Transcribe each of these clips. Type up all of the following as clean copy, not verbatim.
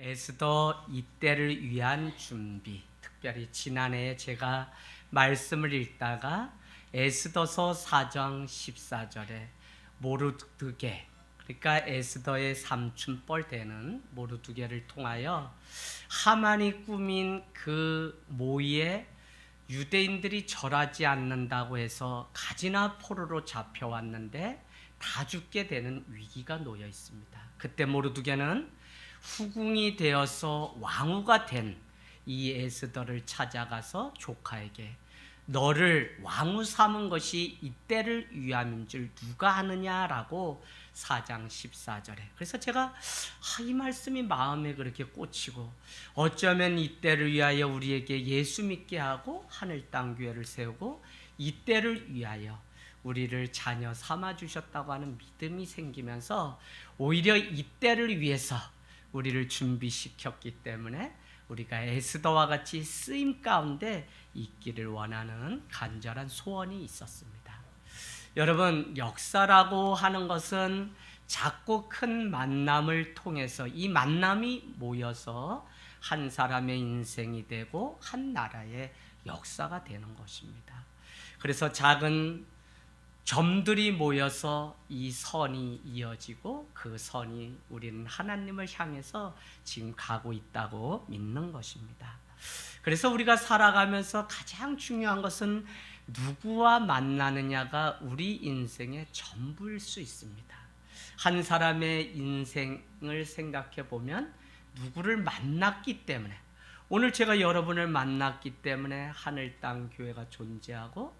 에스더 이때를 위한 준비. 특별히 지난해에 제가 말씀을 읽다가 에스더서 4장 14절에 모르드게, 그러니까 에스더의 삼촌뻘 되는 모르드게를 통하여 하만이 꾸민 그 모의에 유대인들이 절하지 않는다고 해서 가지나 포로로 잡혀왔는데 다 죽게 되는 위기가 놓여 있습니다. 그때 모르드게는 후궁이 되어서 왕후가 된 이 에스더를 찾아가서 조카에게 너를 왕후 삼은 것이 이때를 위함인 줄 누가 아느냐라고 4장 14절에. 그래서 제가 이 말씀이 마음에 그렇게 꽂히고 어쩌면 이때를 위하여 우리에게 예수 믿게 하고 하늘 땅 교회를 세우고 이때를 위하여 우리를 자녀 삼아 주셨다고 하는 믿음이 생기면서 오히려 이때를 위해서 우리를 준비시켰기 때문에 우리가 에스더와 같이 쓰임 가운데 있기를 원하는 간절한 소원이 있었습니다. 여러분, 역사라고 하는 것은 작고 큰 만남을 통해서 이 만남이 모여서 한 사람의 인생이 되고 한 나라의 역사가 되는 것입니다. 그래서 작은 점들이 모여서 이 선이 이어지고 그 선이 우리는 하나님을 향해서 지금 가고 있다고 믿는 것입니다. 그래서 우리가 살아가면서 가장 중요한 것은 누구와 만나느냐가 우리 인생의 전부일 수 있습니다. 한 사람의 인생을 생각해 보면 누구를 만났기 때문에, 오늘 제가 여러분을 만났기 때문에 하늘 땅 교회가 존재하고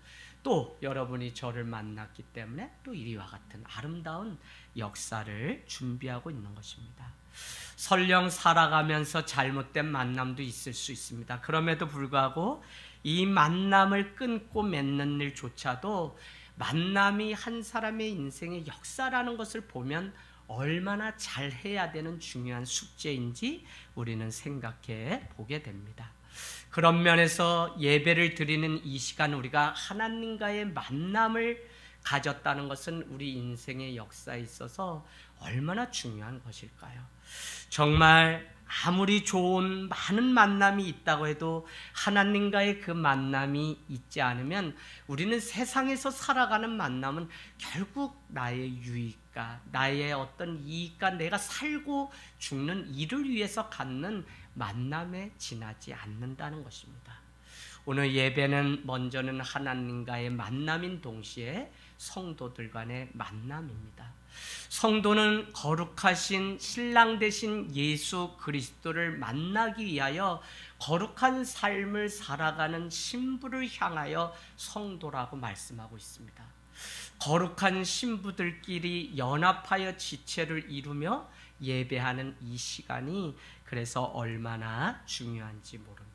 또 여러분이 저를 만났기 때문에 또 이와 같은 아름다운 역사를 준비하고 있는 것입니다. 설령 살아가면서 잘못된 만남도 있을 수 있습니다. 그럼에도 불구하고 이 만남을 끊고 맺는 일조차도 만남이 한 사람의 인생의 역사라는 것을 보면 얼마나 잘해야 되는 중요한 숙제인지 우리는 생각해 보게 됩니다. 그런 면에서 예배를 드리는 이 시간, 우리가 하나님과의 만남을 가졌다는 것은 우리 인생의 역사에 있어서 얼마나 중요한 것일까요? 정말 아무리 좋은 많은 만남이 있다고 해도 하나님과의 그 만남이 있지 않으면 우리는 세상에서 살아가는 만남은 결국 나의 유익과 나의 어떤 이익과 내가 살고 죽는 이를 위해서 갖는 만남에 지나지 않는다는 것입니다. 오늘 예배는 먼저는 하나님과의 만남인 동시에 성도들 간의 만남입니다. 성도는 거룩하신 신랑 되신 예수 그리스도를 만나기 위하여 거룩한 삶을 살아가는 신부를 향하여 성도라고 말씀하고 있습니다. 거룩한 신부들끼리 연합하여 지체를 이루며 예배하는 이 시간이 그래서 얼마나 중요한지 모릅니다.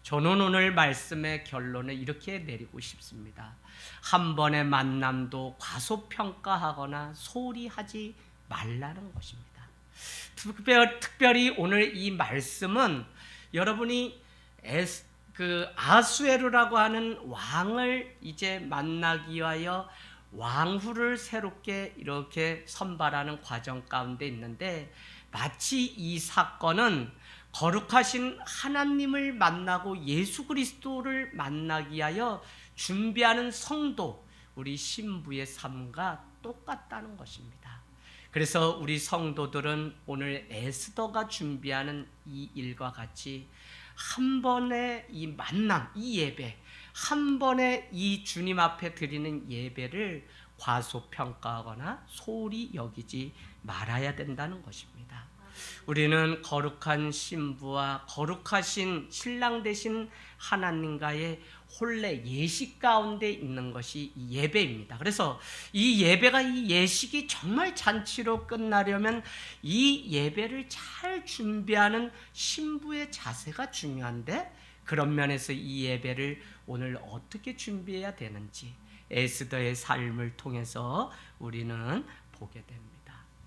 저는 오늘 말씀의 결론을 이렇게 내리고 싶습니다. 한 번의 만남도 과소평가하거나 소홀히 하지 말라는 것입니다. 특별히 오늘 이 말씀은 여러분이 아수에르라고 하는 왕을 이제 만나기 위하여 왕후를 새롭게 이렇게 선발하는 과정 가운데 있는데, 마치 이 사건은 거룩하신 하나님을 만나고 예수 그리스도를 만나기 위하여 준비하는 성도, 우리 신부의 삶과 똑같다는 것입니다. 그래서 우리 성도들은 오늘 에스더가 준비하는 이 일과 같이 한 번의 이 만남, 이 예배, 한 번의 이 주님 앞에 드리는 예배를 과소평가하거나 소홀히 여기지 말아야 된다는 것입니다. 우리는 거룩한 신부와 거룩하신 신랑 되신 하나님과의 혼례 예식 가운데 있는 것이 이 예배입니다. 그래서 이 예배가, 이 예식이 정말 잔치로 끝나려면 이 예배를 잘 준비하는 신부의 자세가 중요한데, 그런 면에서 이 예배를 오늘 어떻게 준비해야 되는지 에스더의 삶을 통해서 우리는 보게 됩니다.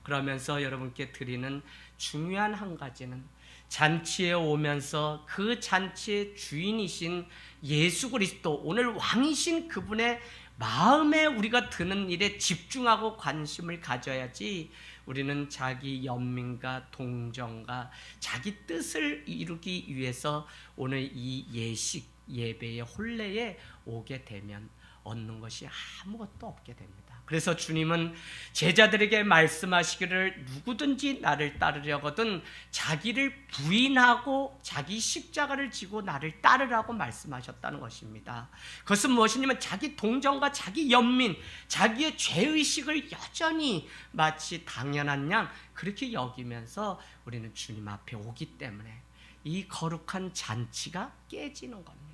그러면서 여러분께 드리는 중요한 한 가지는, 잔치에 오면서 그 잔치의 주인이신 예수 그리스도, 오늘 왕이신 그분의 마음에 우리가 드는 일에 집중하고 관심을 가져야지, 우리는 자기 연민과 동정과 자기 뜻을 이루기 위해서 오늘 이 예식 예배의 혼례에 오게 되면 얻는 것이 아무것도 없게 됩니다. 그래서 주님은 제자들에게 말씀하시기를 누구든지 나를 따르려거든 자기를 부인하고 자기 십자가를 지고 나를 따르라고 말씀하셨다는 것입니다. 그것은 무엇이냐면 자기 동정과 자기 연민, 자기의 죄의식을 여전히 마치 당연한 양 그렇게 여기면서 우리는 주님 앞에 오기 때문에 이 거룩한 잔치가 깨지는 겁니다.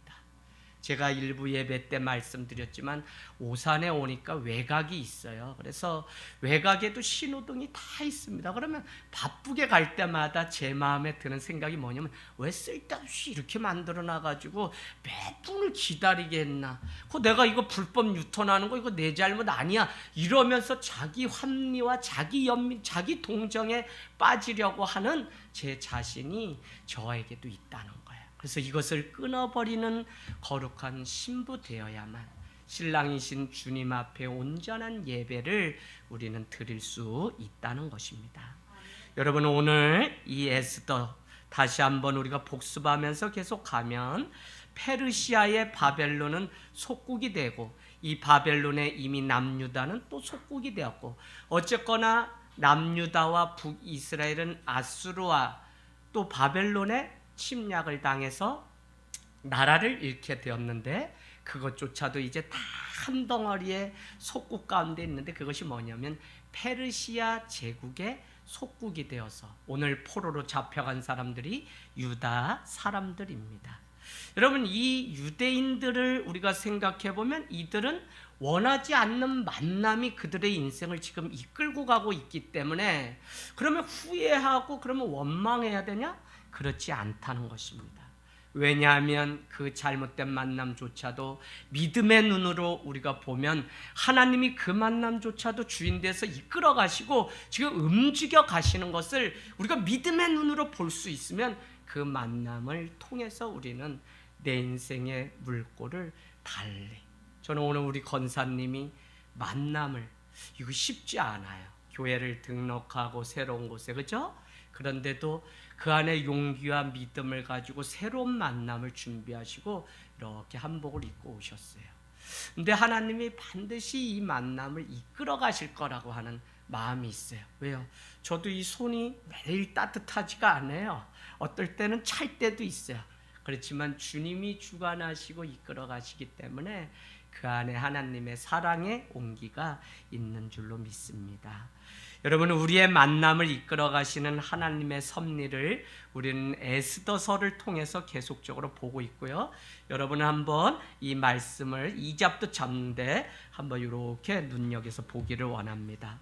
제가 일부 예배 때 말씀드렸지만 오산에 오니까 외곽이 있어요. 그래서 외곽에도 신호등이 다 있습니다. 그러면 바쁘게 갈 때마다 제 마음에 드는 생각이 뭐냐면, 왜 쓸데없이 이렇게 만들어놔가지고 몇 분을 기다리게 했나, 내가 이거 불법 유턴하는 거 이거 내 잘못 아니야 이러면서 자기 합리와 자기 연민, 자기 동정에 빠지려고 하는 제 자신이 저에게도 있다는 거예요. 그래서 이것을 끊어버리는 거룩한 신부 되어야만 신랑이신 주님 앞에 온전한 예배를 우리는 드릴 수 있다는 것입니다. 여러분, 오늘 이 에스더 다시 한번 우리가 복습하면서 계속 가면 페르시아의 바벨론은 속국이 되고 이 바벨론에 이미 남유다는 또 속국이 되었고, 어쨌거나 남유다와 북이스라엘은 아수르와 또 바벨론의 침략을 당해서 나라를 잃게 되었는데, 그것조차도 이제 다 한 덩어리의 속국 가운데 있는데, 그것이 뭐냐면 페르시아 제국의 속국이 되어서 오늘 포로로 잡혀간 사람들이 유다 사람들입니다. 여러분, 이 유대인들을 우리가 생각해 보면 이들은 원하지 않는 만남이 그들의 인생을 지금 이끌고 가고 있기 때문에, 그러면 후회하고 그러면 원망해야 되냐? 그렇지 않다는 것입니다. 왜냐하면 그 잘못된 만남조차도 믿음의 눈으로 우리가 보면 하나님이 그 만남조차도 주인돼서 이끌어 가시고 지금 움직여 가시는 것을 우리가 믿음의 눈으로 볼 수 있으면, 그 만남을 통해서 우리는 내 인생의 물꼬를 달리, 저는 오늘 우리 권사님이 만남을, 이거 쉽지 않아요. 교회를 등록하고 새로운 곳에, 그죠? 그런데도 그 안에 용기와 믿음을 가지고 새로운 만남을 준비하시고 이렇게 한복을 입고 오셨어요. 근데 하나님이 반드시 이 만남을 이끌어 가실 거라고 하는 마음이 있어요. 왜요? 저도 이 손이 매일 따뜻하지가 않아요. 어떨 때는 찰 때도 있어요. 그렇지만 주님이 주관하시고 이끌어 가시기 때문에 그 안에 하나님의 사랑의 온기가 있는 줄로 믿습니다. 여러분, 우리의 만남을 이끌어 가시는 하나님의 섭리를 우리는 에스더서를 통해서 계속적으로 보고 있고요. 여러분은 한번 이 말씀을 이잡도 잡는데 한번 이렇게 눈여겨서 보기를 원합니다.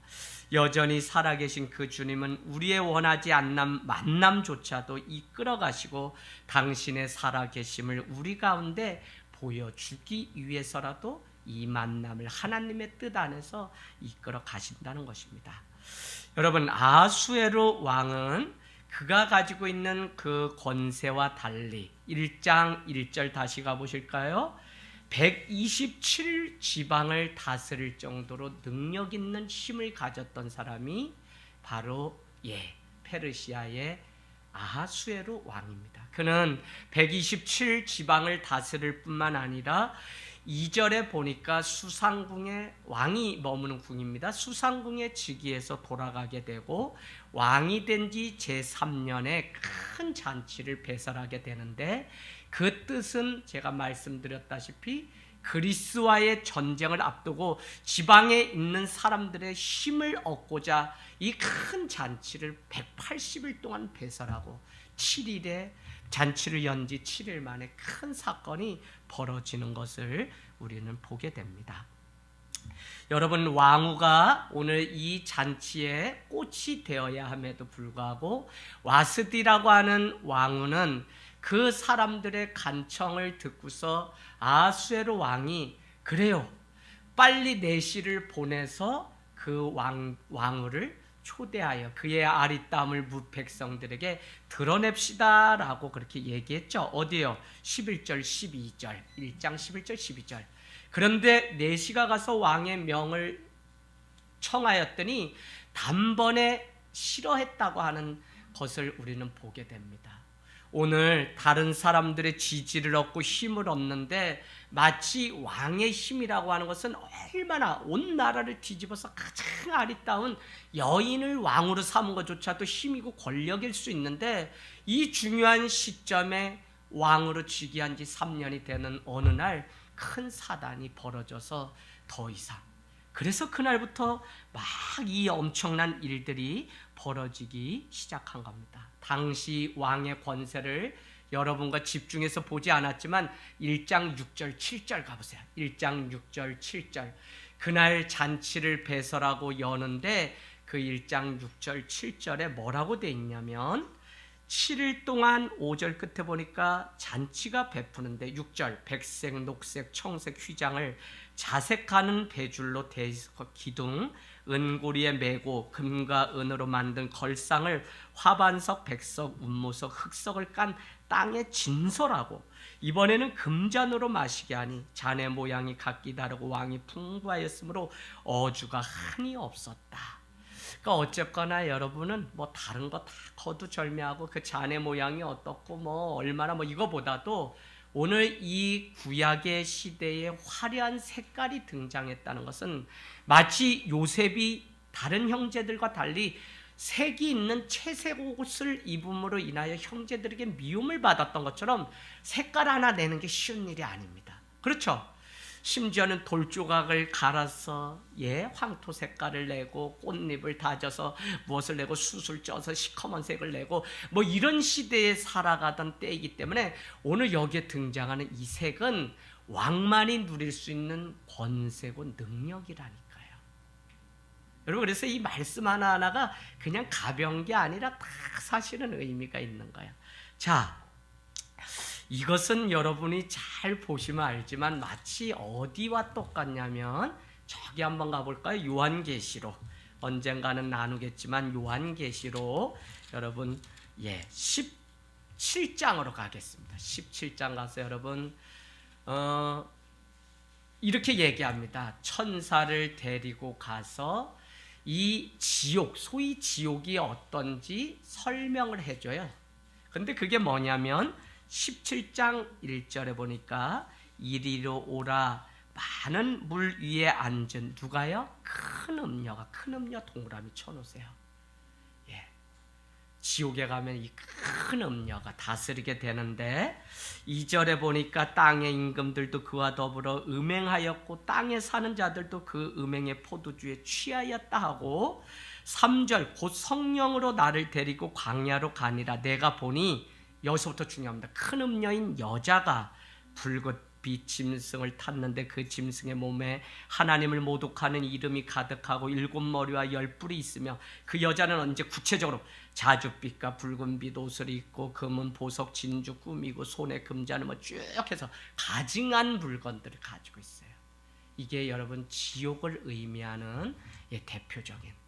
여전히 살아계신 그 주님은 우리의 원하지 않는 만남조차도 이끌어 가시고 당신의 살아계심을 우리 가운데 보여주기 위해서라도 이 만남을 하나님의 뜻 안에서 이끌어 가신다는 것입니다. 여러분, 아수에로 왕은 그가 가지고 있는 그 권세와 달리 1장 1절 다시 가보실까요? 127지방을 다스릴 정도로 능력 있는 힘을 가졌던 사람이 바로 페르시아의 아하수에로 왕입니다. 그는 127지방을 다스릴 뿐만 아니라 2절에 보니까 수상궁에, 왕이 머무는 궁입니다. 수상궁의 즉위에서 돌아가게 되고 왕이 된 지 제3년에 큰 잔치를 배설하게 되는데, 그 뜻은 제가 말씀드렸다시피 그리스와의 전쟁을 앞두고 지방에 있는 사람들의 힘을 얻고자 이 큰 잔치를 180일 동안 배설하고 7일에 잔치를 연 지 7일 만에 큰 사건이 벌어지는 것을 우리는 보게 됩니다. 여러분, 왕후가 오늘 이 잔치의 꽃이 되어야 함에도 불구하고 와스디라고 하는 왕후는 그 사람들의 간청을 듣고서 아하수에로 왕이, 그래요, 빨리 내시를 보내서 그 왕후를 초대하여 그의 아리따움을 무 백성들에게 드러냅시다라고 그렇게 얘기했죠. 어디요? 11절 12절 1장 11절 12절. 그런데 내시가 가서 왕의 명을 청하였더니 단번에 싫어했다고 하는 것을 우리는 보게 됩니다. 오늘 다른 사람들의 지지를 얻고 힘을 얻는데 마치 왕의 힘이라고 하는 것은 얼마나 온 나라를 뒤집어서 가장 아리따운 여인을 왕으로 삼은 것조차도 힘이고 권력일 수 있는데 이 중요한 시점에 왕으로 즉위한 지 3년이 되는 어느 날 큰 사단이 벌어져서 더 이상 그래서 그날부터 막 이 엄청난 일들이 벌어지기 시작한 겁니다. 당시 왕의 권세를 여러분과 집중해서 보지 않았지만 1장 6절 7절 가보세요. 1장 6절 7절. 그날 잔치를 배설하고 여는데 그 1장 6절 7절에 뭐라고 돼 있냐면 7일 동안 5절 끝에 보니까 잔치가 베푸는데 6절 백색, 녹색, 청색 휘장을 자색하는 배줄로 대서 기둥, 은고리에 메고 금과 은으로 만든 걸상을 화반석, 백석, 운무석, 흑석을 깐 땅에 진설하고 이번에는 금잔으로 마시게 하니 잔의 모양이 각기 다르고 왕이 풍부하였으므로 어주가 한이 없었다. 그러니까 어쨌거나 여러분은 뭐 다른 거 다 거두절미하고 그 잔의 모양이 어떻고 뭐 얼마나 뭐 이거보다도 오늘 이 구약의 시대에 화려한 색깔이 등장했다는 것은 마치 요셉이 다른 형제들과 달리 색이 있는 채색 옷을 입음으로 인하여 형제들에게 미움을 받았던 것처럼 색깔 하나 내는 게 쉬운 일이 아닙니다. 그렇죠? 심지어는 돌조각을 갈아서 황토 색깔을 내고 꽃잎을 다져서 무엇을 내고 숯을 쪄서 시커먼 색을 내고 뭐 이런 시대에 살아가던 때이기 때문에 오늘 여기에 등장하는 이 색은 왕만이 누릴 수 있는 권세고 능력이라니까요. 여러분 그래서 이 말씀 하나하나가 그냥 가벼운 게 아니라 다 사실은 의미가 있는 거예요. 자, 이것은 여러분이 잘 보시면 알지만 마치 어디와 똑같냐면 저기 한번 가볼까요? 요한계시록. 언젠가는 나누겠지만 요한계시록 여러분 17장으로 가겠습니다. 17장 가서 여러분 이렇게 얘기합니다. 천사를 데리고 가서 이 지옥, 소위 지옥이 어떤지 설명을 해줘요. 근데 그게 뭐냐면 17장 1절에 보니까 이리로 오라 많은 물 위에 앉은 누가요? 큰 음녀가 큰 음녀 동그라미 쳐놓으세요. 지옥에 가면 이 큰 음녀가 다스리게 되는데 2절에 보니까 땅의 임금들도 그와 더불어 음행하였고 땅에 사는 자들도 그 음행의 포도주에 취하였다 하고 3절 곧 성령으로 나를 데리고 광야로 가니라 내가 보니 여기서부터 중요합니다. 큰 음녀인 여자가 붉은빛 짐승을 탔는데 그 짐승의 몸에 하나님을 모독하는 이름이 가득하고 7머리와 10뿔이 있으며 그 여자는 언제 구체적으로 자줏빛과 붉은빛 옷을 입고 금은 보석 진주 꾸미고 손에 금자는 뭐 쭉 해서 가증한 물건들을 가지고 있어요. 이게 여러분 지옥을 의미하는 대표적인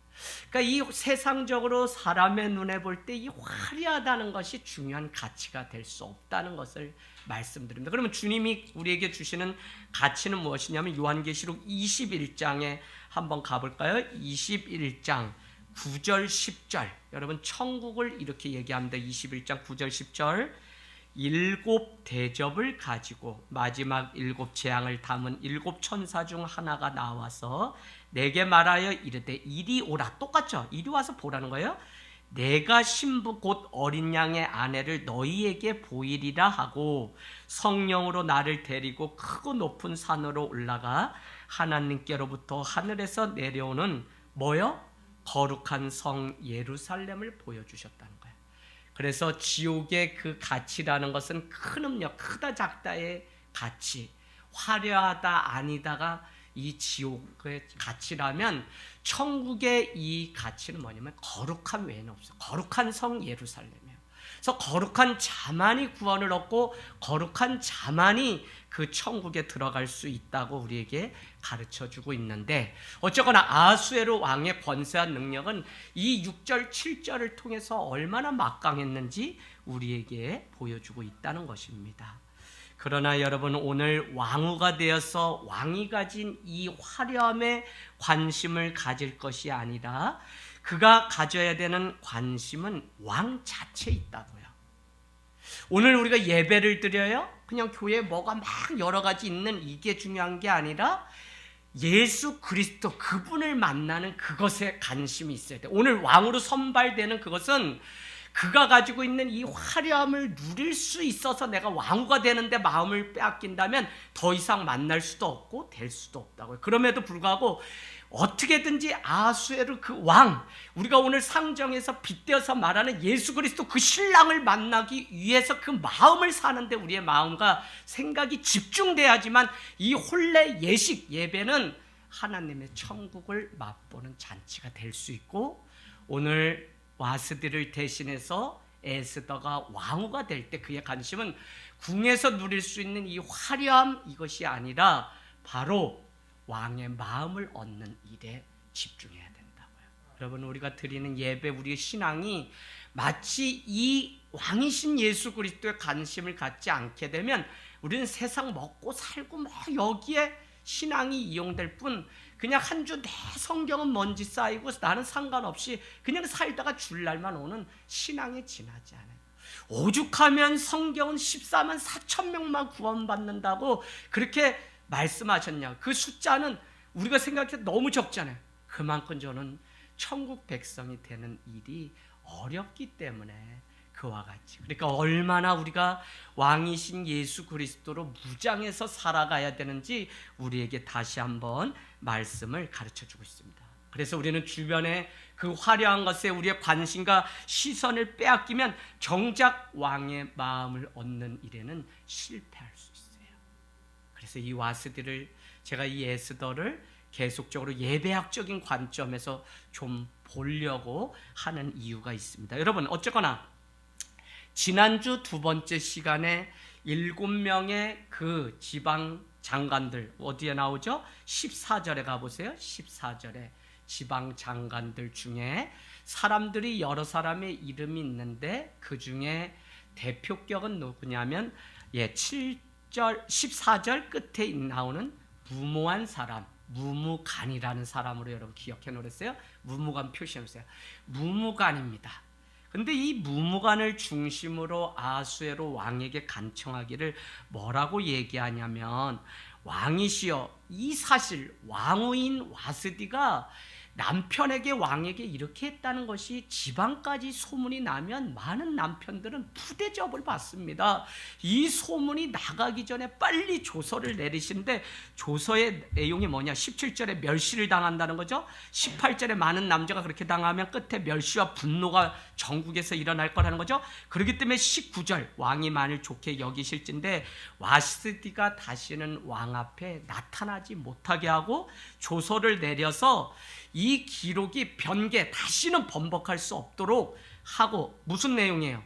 그러니까 이 세상적으로 사람의 눈에 볼 때 이 화려하다는 것이 중요한 가치가 될 수 없다는 것을 말씀드립니다. 그러면 주님이 우리에게 주시는 가치는 무엇이냐면 요한계시록 21장에 한번 가볼까요? 21장 9절 10절 여러분 천국을 이렇게 얘기합니다. 21장 9절 10절 7 대접을 가지고 마지막 7 재앙을 담은 7 천사 중 하나가 나와서 내게 말하여 이르되 이리 오라. 똑같죠? 이리 와서 보라는 거예요. 내가 신부 곧 어린 양의 아내를 너희에게 보이리라 하고 성령으로 나를 데리고 크고 높은 산으로 올라가 하나님께로부터 하늘에서 내려오는 뭐요? 거룩한 성 예루살렘을 보여주셨다는 거예요. 그래서 지옥의 그 가치라는 것은 큰 음력, 크다 작다의 가치, 화려하다 아니다가 이 지옥의 가치라면 천국의 이 가치는 뭐냐면 거룩한 외에는 없어요. 거룩한 성 예루살렘이에요. 그래서 거룩한 자만이 구원을 얻고 거룩한 자만이 그 천국에 들어갈 수 있다고 우리에게 가르쳐주고 있는데, 어쨌거나 아하수에로 왕의 권세와 능력은 이 6절 7절을 통해서 얼마나 막강했는지 우리에게 보여주고 있다는 것입니다. 그러나 여러분, 오늘 왕후가 되어서 왕이 가진 이 화려함에 관심을 가질 것이 아니라 그가 가져야 되는 관심은 왕 자체에 있다고요. 오늘 우리가 예배를 드려요? 그냥 교회에 뭐가 막 여러 가지 있는 이게 중요한 게 아니라 예수 그리스도 그분을 만나는 그것에 관심이 있어야 돼. 오늘 왕으로 선발되는 그것은 그가 가지고 있는 이 화려함을 누릴 수 있어서 내가 왕후가 되는데 마음을 빼앗긴다면 더 이상 만날 수도 없고 될 수도 없다고요. 그럼에도 불구하고 어떻게든지 아하수에로 그 왕, 우리가 오늘 상정에서 빗대어서 말하는 예수 그리스도 그 신랑을 만나기 위해서 그 마음을 사는데 우리의 마음과 생각이 집중돼야지만 이 혼례 예식 예배는 하나님의 천국을 맛보는 잔치가 될 수 있고, 오늘 와스디를 대신해서 에스더가 왕후가 될 때 그의 관심은 궁에서 누릴 수 있는 이 화려함, 이것이 아니라 바로 왕의 마음을 얻는 일에 집중해야 된다고요. 여러분, 우리가 드리는 예배, 우리의 신앙이 마치 이 왕이신 예수 그리스도의 관심을 갖지 않게 되면 우리는 세상 먹고 살고 뭐 여기에 신앙이 이용될 뿐, 그냥 한 주 내 성경은 먼지 쌓이고 나는 상관없이 그냥 살다가 줄날만 오는 신앙에 지나지 않아요. 오죽하면 성경은 14만 4천 명만 구원받는다고 그렇게 말씀하셨냐. 그 숫자는 우리가 생각해도 너무 적잖아요. 그만큼 저는 천국 백성이 되는 일이 어렵기 때문에 그와 같이, 그러니까 얼마나 우리가 왕이신 예수 그리스도로 무장해서 살아가야 되는지 우리에게 다시 한번 말씀을 가르쳐주고 있습니다. 그래서 우리는 주변에 그 화려한 것에 우리의 관심과 시선을 빼앗기면 정작 왕의 마음을 얻는 일에는 실패할 수 있어요. 그래서 이 와스디를, 제가 이 에스더를 계속적으로 예배학적인 관점에서 좀 보려고 하는 이유가 있습니다. 여러분, 어쨌거나 지난주 두 번째 시간에 7명의 그 지방 장관들, 어디에 나오죠? 14절에 가보세요. 14절에 지방 장관들 중에 사람들이 여러 사람의 이름이 있는데 그 중에 대표격은 누구냐면 7절 14절 끝에 나오는 무모한 사람, 무무간이라는 사람으로 여러분 기억해 놓으세요. 무무간 표시해 놓으세요. 무무간입니다. 근데 이 무무간을 중심으로 아하수에로 왕에게 간청하기를 뭐라고 얘기하냐면, 왕이시여, 이 사실 왕후인 와스디가 남편에게 왕에게 이렇게 했다는 것이 지방까지 소문이 나면 많은 남편들은 푸대접을 받습니다. 이 소문이 나가기 전에 빨리 조서를 내리시는데, 조서의 내용이 뭐냐? 17절에 멸시를 당한다는 거죠. 18절에 많은 남자가 그렇게 당하면 끝에 멸시와 분노가 전국에서 일어날 거라는 거죠. 그렇기 때문에 19절, 왕이 만일 좋게 여기실진데 와스디가 다시는 왕 앞에 나타나지 못하게 하고 조서를 내려서 이 기록이 변개, 다시는 번복할 수 없도록 하고, 무슨 내용이에요?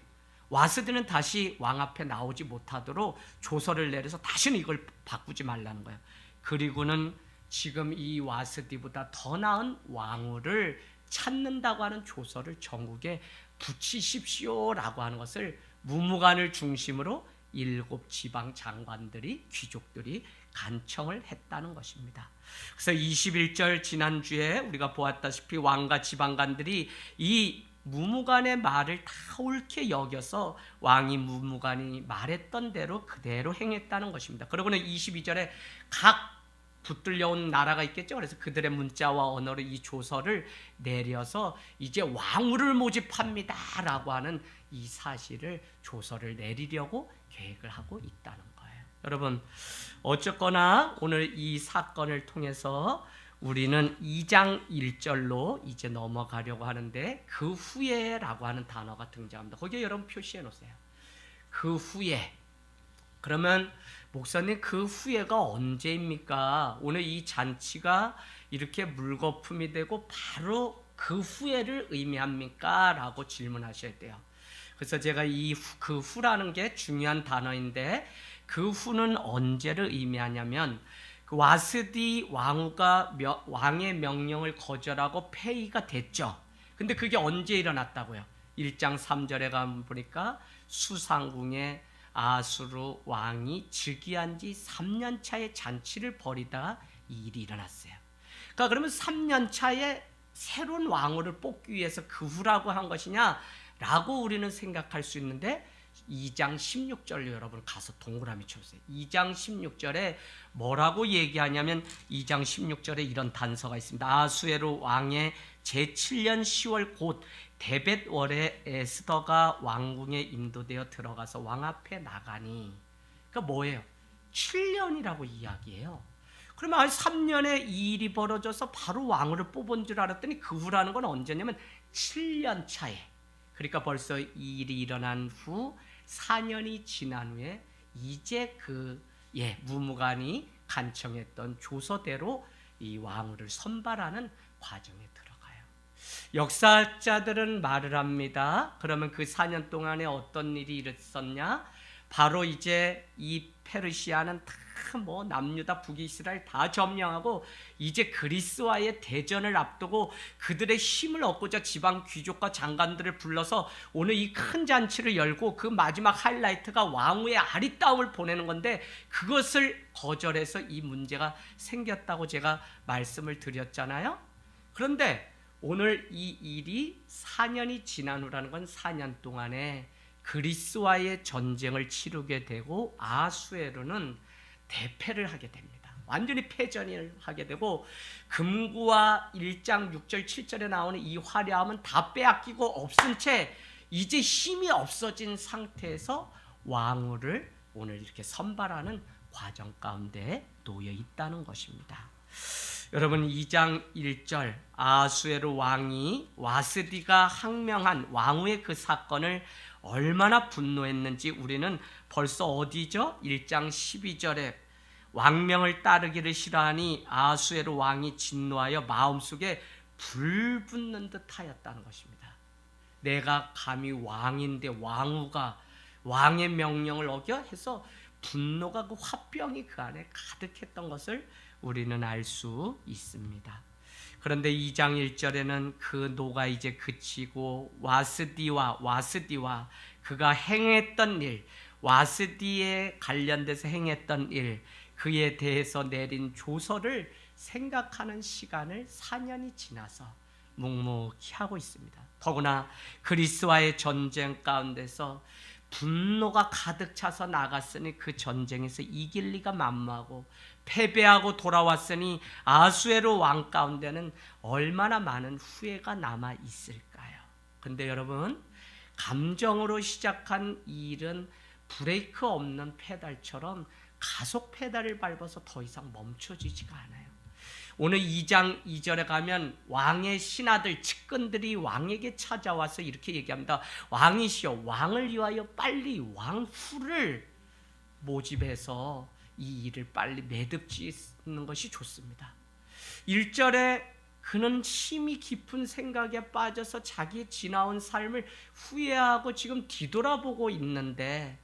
와스디는 다시 왕 앞에 나오지 못하도록 조서를 내려서 다시는 이걸 바꾸지 말라는 거예요. 그리고는 지금 이 와스디보다 더 나은 왕후를 찾는다고 하는 조서를 전국에 붙이십시오라고 하는 것을 무무간을 중심으로 7 지방 장관들이, 귀족들이 간청을 했다는 것입니다. 그래서 21절 지난주에 우리가 보았다시피 왕과 지방관들이 이 무무간의 말을 다 옳게 여겨서 왕이 무무간이 말했던 대로 그대로 행했다는 것입니다. 그러고는 22절에 각 붙들려온 나라가 있겠죠. 그래서 그들의 문자와 언어로 이 조서를 내려서 이제 왕후를 모집합니다 라고 하는 이 사실을, 조서를 내리려고 계획을 하고 있다는 거예요. 여러분, 어쨌거나 오늘 이 사건을 통해서 우리는 2장 1절로 이제 넘어가려고 하는데, 그 후에라고 하는 단어가 등장합니다. 거기에 여러분 표시해 놓으세요. 그 후에. 그러면 목사님, 그 후에가 언제입니까? 오늘 이 잔치가 이렇게 물거품이 되고 바로 그 후에를 의미합니까? 라고 질문하셔야 돼요. 그래서 제가 그 후라는 게 중요한 단어인데, 그 후는 언제를 의미하냐면 그 와스디 왕후가 왕의 명령을 거절하고 폐위가 됐죠. 근데 그게 언제 일어났다고요? 1장 3절에 가면 보니까 수상궁에 아수르 왕이 즉위한 지 3년 차의 잔치를 벌이다가 이 일이 일어났어요. 그러니까 그러면 3년 차에 새로운 왕후를 뽑기 위해서 그 후라고 한 것이냐라고 우리는 생각할 수 있는데, 2장 16절로 여러분 가서 동그라미 쳐보세요. 2장 16절에 뭐라고 얘기하냐면, 2장 16절에 이런 단서가 있습니다. 아수에로 왕의 제7년 10월 곧 데벳월에 에스더가 왕궁에 인도되어 들어가서 왕 앞에 나가니. 그러니까 뭐예요? 7년이라고 이야기해요. 그러면 한 3년에 이 일이 벌어져서 바로 왕후를 뽑은 줄 알았더니 그 후라는 건 언제냐면 7년 차에. 그러니까 벌써 이 일이 일어난 후 4년이 지난 후에 이제 무무관이 간청했던 조서대로 이 왕후를 선발하는 과정에 들어가요. 역사학자들은 말을 합니다. 그러면 그 4년 동안에 어떤 일이 있었냐? 바로 이제 이 페르시아는 다 남유다 북이스라엘 다 점령하고 이제 그리스와의 대전을 앞두고 그들의 힘을 얻고자 지방 귀족과 장관들을 불러서 오늘 이 큰 잔치를 열고, 그 마지막 하이라이트가 왕후의 아리따움을 보내는 건데, 그것을 거절해서 이 문제가 생겼다고 제가 말씀을 드렸잖아요. 그런데 오늘 이 일이 4년이 지난 후라는 건 4년 동안에 그리스와의 전쟁을 치르게 되고 아수에르는 대패를 하게 됩니다. 완전히 패전을 하게 되고, 금구와 1장 6절 7절에 나오는 이 화려함은 다 빼앗기고 없은 채 이제 힘이 없어진 상태에서 왕후를 오늘 이렇게 선발하는 과정 가운데 놓여 있다는 것입니다. 여러분, 2장 1절 아수에르 왕이 와스디가 항명한 왕후의 그 사건을 얼마나 분노했는지 우리는 벌써 어디죠? 1장 12절에 왕명을 따르기를 싫어하니 아수에르 왕이 진노하여 마음속에 불 붙는 듯 하였다는 것입니다. 내가 감히 왕인데 왕후가 왕의 명령을 어겨 해서 분노가, 그 화병이 그 안에 가득했던 것을 우리는 알 수 있습니다. 그런데 2장 1절에는 그 노가 이제 그치고 와스디와 그가 행했던 일, 와스디에 관련돼서 행했던 일, 그에 대해서 내린 조서를 생각하는 시간을 4년이 지나서 묵묵히 하고 있습니다. 더구나 그리스와의 전쟁 가운데서 분노가 가득 차서 나갔으니 그 전쟁에서 이길 리가 만무하고, 패배하고 돌아왔으니 아수에르 왕 가운데는 얼마나 많은 후회가 남아 있을까요? 근데 여러분, 감정으로 시작한 이 일은 브레이크 없는 페달처럼 가속 페달을 밟아서 더 이상 멈춰지지가 않아요. 오늘 2장 2절에 가면 왕의 신하들, 측근들이 왕에게 찾아와서 이렇게 얘기합니다. 왕이시여, 왕을 위하여 빨리 왕후를 모집해서 이 일을 빨리 매듭짓는 것이 좋습니다. 1절에 그는 힘이 깊은 생각에 빠져서 자기의 지나온 삶을 후회하고 지금 뒤돌아보고 있는데,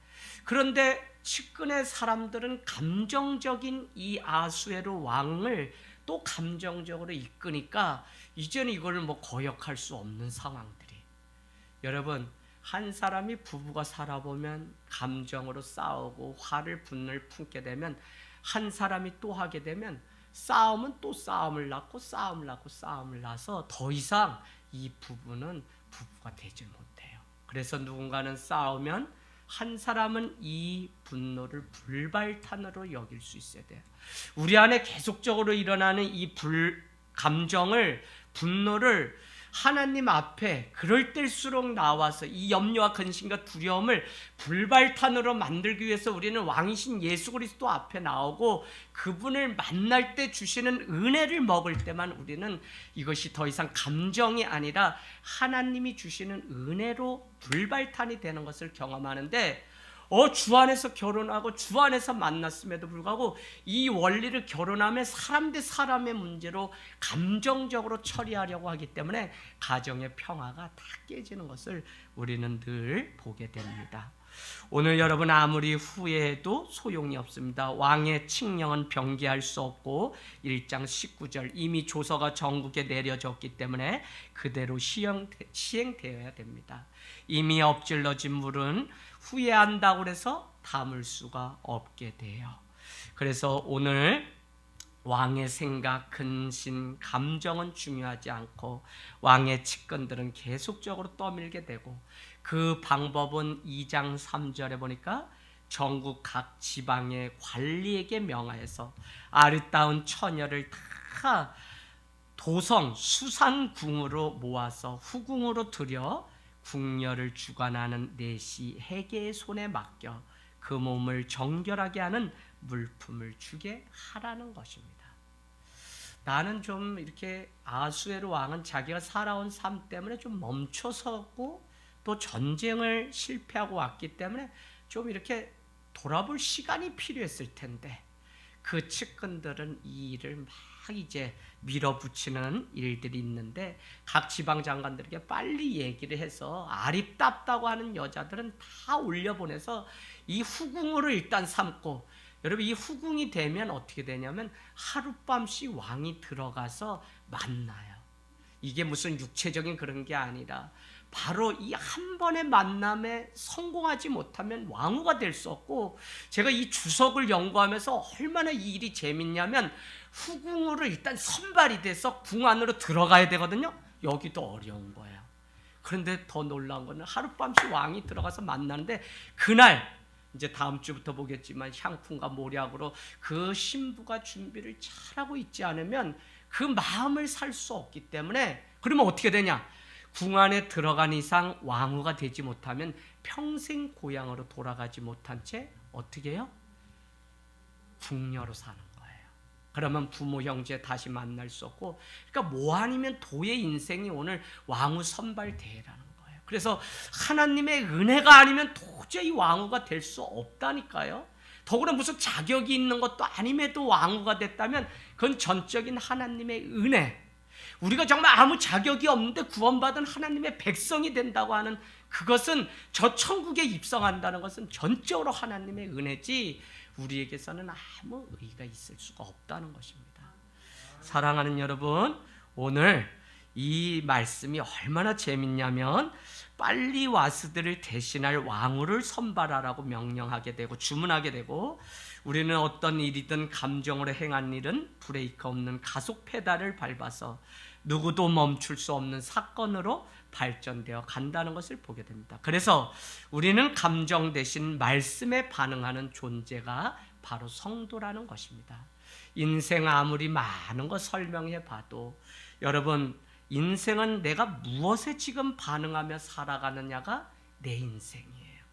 그런데 측근의 사람들은 감정적인 이 아수에르 왕을 또 감정적으로 이끄니까 이제는 이걸 거역할 수 없는 상황들이. 여러분, 한 사람이 부부가 살아보면 감정으로 싸우고 화를 분을 품게 되면, 한 사람이 또 하게 되면 싸움은 또 싸움을 낳고 싸움을 낳아서 더 이상 이 부부는 부부가 되지 못해요. 그래서 누군가는 싸우면 한 사람은 이 분노를 불발탄으로 여길 수 있어야 돼요. 우리 안에 계속적으로 일어나는 이 감정을, 분노를 하나님 앞에 그럴 때일수록 나와서 이 염려와 근심과 두려움을 불발탄으로 만들기 위해서 우리는 왕이신 예수 그리스도 앞에 나오고, 그분을 만날 때 주시는 은혜를 먹을 때만 우리는 이것이 더 이상 감정이 아니라 하나님이 주시는 은혜로 불발탄이 되는 것을 경험하는데, 주 안에서 결혼하고 주 안에서 만났음에도 불구하고 이 원리를 결혼하면 사람 대 사람의 문제로 감정적으로 처리하려고 하기 때문에 가정의 평화가 다 깨지는 것을 우리는 늘 보게 됩니다. 오늘 여러분 아무리 후회해도 소용이 없습니다. 왕의 칙령은 변개할 수 없고 1장 19절 이미 조서가 전국에 내려졌기 때문에 그대로 시행되어야 됩니다. 이미 엎질러진 물은 후회한다고 해서 담을 수가 없게 돼요. 그래서 오늘 왕의 생각, 근심, 감정은 중요하지 않고 왕의 측근들은 계속적으로 떠밀게 되고 그 방법은 2장 3절에 보니까 전국 각 지방의 관리에게 명하여서 아리따운 처녀를 다 도성 수산궁으로 모아서 후궁으로 들여 궁녀를 주관하는 내시 해계의 손에 맡겨 그 몸을 정결하게 하는 물품을 주게 하라는 것입니다. 나는 좀 이렇게 아수에로 왕은 자기가 살아온 삶 때문에 좀 멈춰섰고 또 전쟁을 실패하고 왔기 때문에 좀 이렇게 돌아볼 시간이 필요했을 텐데 그 측근들은 이 일을 막 이제 밀어붙이는 일들이 있는데 각 지방 장관들에게 빨리 얘기를 해서 아립답다고 하는 여자들은 다 올려보내서 이 후궁으로 일단 삼고, 여러분 이 후궁이 되면 어떻게 되냐면 하룻밤씩 왕이 들어가서 만나요. 이게 무슨 육체적인 그런 게 아니라 바로 이 한 번의 만남에 성공하지 못하면 왕후가 될 수 없고, 제가 이 주석을 연구하면서 얼마나 이 일이 재밌냐면 후궁으로 일단 선발이 돼서 궁 안으로 들어가야 되거든요. 여기도 어려운 거예요. 그런데 더 놀라운 거는 하룻밤씩 왕이 들어가서 만나는데 그날 이제 다음 주부터 보겠지만 향품과 모략으로 그 신부가 준비를 잘하고 있지 않으면 그 마음을 살 수 없기 때문에, 그러면 어떻게 되냐? 궁 안에 들어간 이상 왕후가 되지 못하면 평생 고향으로 돌아가지 못한 채 어떻게 해요? 궁녀로 사는 거예요. 그러면 부모 형제 다시 만날 수 없고, 그러니까 뭐 아니면 도의 인생이 오늘 왕후 선발 대회라는 거예요. 그래서 하나님의 은혜가 아니면 도저히 왕후가 될 수 없다니까요. 더구나 무슨 자격이 있는 것도 아님에도 왕후가 됐다면 그건 전적인 하나님의 은혜, 우리가 정말 아무 자격이 없는데 구원받은 하나님의 백성이 된다고 하는 그것은, 저 천국에 입성한다는 것은 전적으로 하나님의 은혜지 우리에게서는 아무 의의가 있을 수가 없다는 것입니다. 사랑하는 여러분, 오늘 이 말씀이 얼마나 재밌냐면 빨리 와스들을 대신할 왕후를 선발하라고 명령하게 되고 주문하게 되고, 우리는 어떤 일이든 감정으로 행한 일은 브레이크 없는 가속 페달을 밟아서 누구도 멈출 수 없는 사건으로 발전되어 간다는 것을 보게 됩니다. 그래서 우리는 감정 대신 말씀에 반응하는 존재가 바로 성도라는 것입니다. 인생 아무리 많은 거 설명해 봐도 여러분, 인생은 내가 무엇에 지금 반응하며 살아가느냐가 내 인생이에요.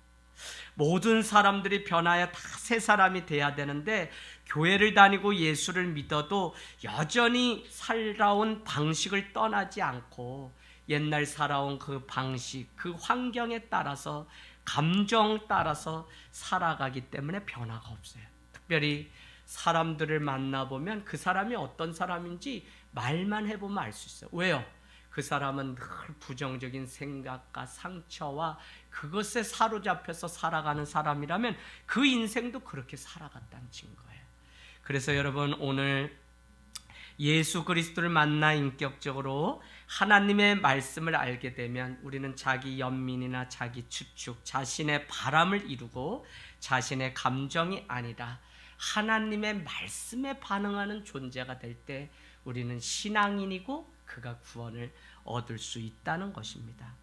모든 사람들이 변하여 다 새 사람이 돼야 되는데 교회를 다니고 예수를 믿어도 여전히 살아온 방식을 떠나지 않고 옛날 살아온 그 방식, 그 환경에 따라서, 감정 따라서 살아가기 때문에 변화가 없어요. 특별히 사람들을 만나보면 그 사람이 어떤 사람인지 말만 해보면 알 수 있어요. 왜요? 그 사람은 늘 부정적인 생각과 상처와 그것에 사로잡혀서 살아가는 사람이라면 그 인생도 그렇게 살아갔다는 증거예요. 그래서 여러분, 오늘 예수 그리스도를 만나 인격적으로 하나님의 말씀을 알게 되면 우리는 자기 연민이나 자기 추측, 자신의 바람을 이루고 자신의 감정이 아니라 하나님의 말씀에 반응하는 존재가 될 때 우리는 신앙인이고 그가 구원을 얻을 수 있다는 것입니다.